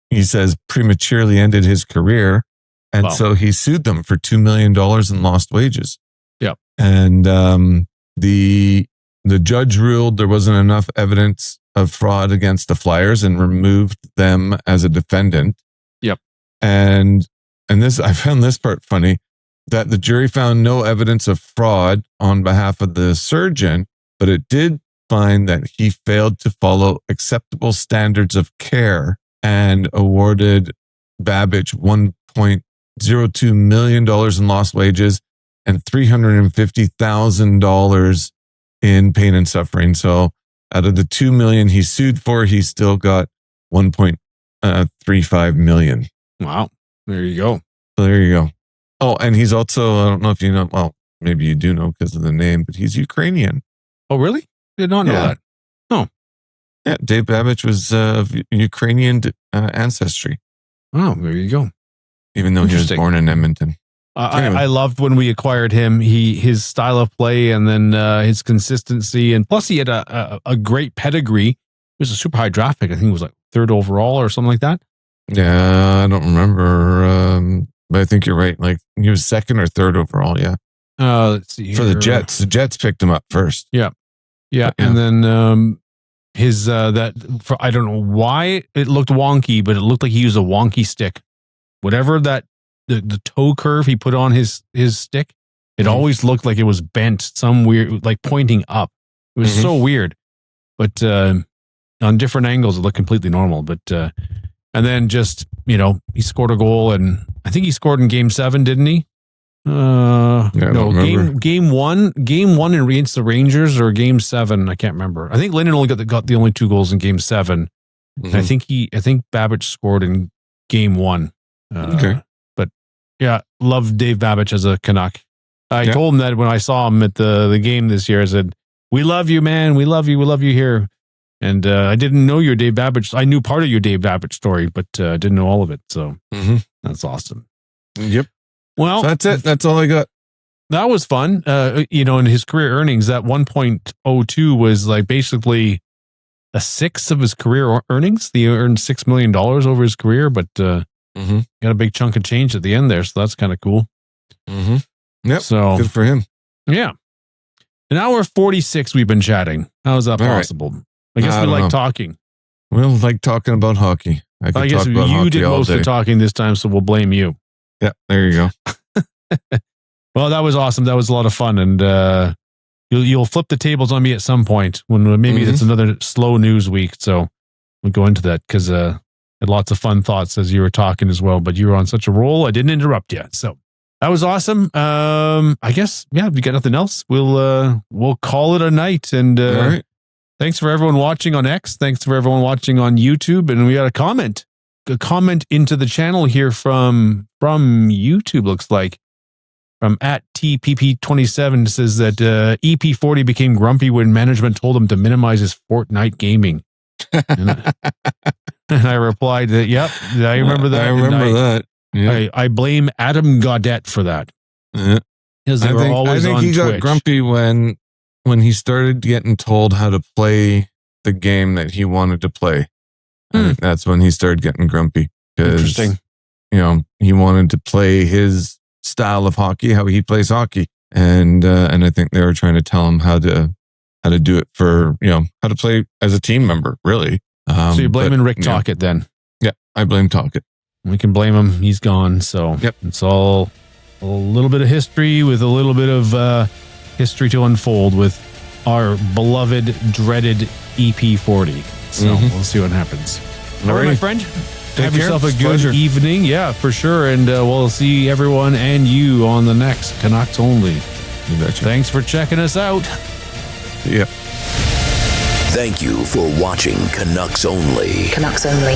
he says prematurely ended his career. And so he sued them for $2 million in lost wages. Yep. And the judge ruled there wasn't enough evidence of fraud against the Flyers and removed them as a defendant. Yep. And this, I found this part funny, that the jury found no evidence of fraud on behalf of the surgeon, but it did find that he failed to follow acceptable standards of care and awarded Babych $1.02 million in lost wages and $350,000 in pain and suffering. So out of the $2 million he sued for, he still got $1.35 million. Wow. There you go. So there you go. Oh, and he's also, I don't know if you know, well, maybe you do know because of the name, but he's Ukrainian. Oh, really? Did not know that. Oh. Yeah, Dave Babych was of Ukrainian ancestry. Oh, there you go. Even though he was born in Edmonton. Anyway. I loved when we acquired him. His style of play and then his consistency. And plus he had a great pedigree was a super high draft pick. I think it was like 3rd overall or something like that. Yeah, I don't remember. But I think you're right. Like he was 2nd or 3rd overall. Yeah. Let's see here. For the Jets picked him up first. Yeah. And then his I don't know why it looked wonky, but it looked like he used a wonky stick. Whatever that the toe curve he put on his stick, it always looked like it was bent, some weird, like pointing up. It was so weird. But on different angles, it looked completely normal. But and then just, he scored a goal, and I think he scored in Game 7, didn't he? No, game one against the Rangers, or Game 7, I can't remember. I think Linden only got the only 2 goals in Game 7. And I think Babych scored in Game 1. Okay. But yeah, love Dave Babych as a Canuck. I told him that when I saw him at the game this year. I said, "We love you, man. We love you here." And I didn't know your Dave Babych. I knew part of your Dave Babych story, but didn't know all of it. So that's awesome. Yep. Well, so that's it. That's all I got. That was fun. In his career earnings, that 1.02 was like basically a 1/6 of his career earnings. He earned $6 million over his career, but got a big chunk of change at the end there. So that's kind of cool. Yep. So good for him. Yeah. An hour 46 we've been chatting. How is that possible? Right. I guess we like talking. We don't like talking about hockey. I guess you did most of the talking this time, so we'll blame you. Yeah, there you go. Well, that was awesome. That was a lot of fun, and you'll flip the tables on me at some point when maybe it's another slow news week. So we'll go into that because had lots of fun thoughts as you were talking as well. But you were on such a roll, I didn't interrupt you. So that was awesome. I guess if you got nothing else, we'll call it a night. And all right. Thanks for everyone watching on X. Thanks for everyone watching on YouTube. And we got a comment into the channel here from YouTube, looks like, from @TPP27, says that EP40 became grumpy when management told him to minimize his Fortnite gaming. And I replied that, yep, I remember that. I remember that. Yeah. I blame Adam Gaudette for that. Yeah. Because they were always on Twitch. I think he got grumpy when he started getting told how to play the game that he wanted to play. I think that's when he started getting grumpy. Interesting. He wanted to play his style of hockey, how he plays hockey. And I think they were trying to tell him how to do it for, how to play as a team member, really. So you're blaming Rick Tocchet then? Yeah, I blame Tocchet. We can blame him. He's gone. So It's all a little bit of history with a little bit of history to unfold with our beloved, dreaded EP40. So we'll see what happens. All right, my friend. Have yourself a good evening. Yeah, for sure. And we'll see everyone and you on the next Canucks Only. You betcha. Thanks for checking us out. Yep. Thank you for watching Canucks Only. Canucks Only.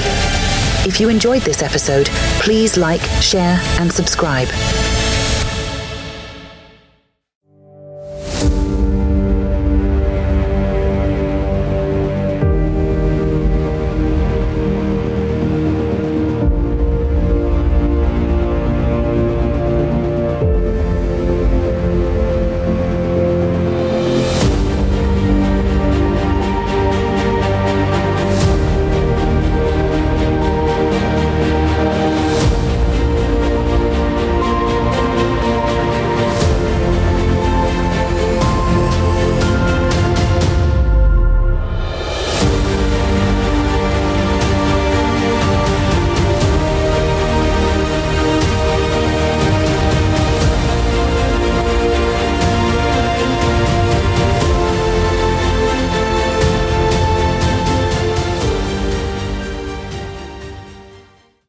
If you enjoyed this episode, please like, share, and subscribe.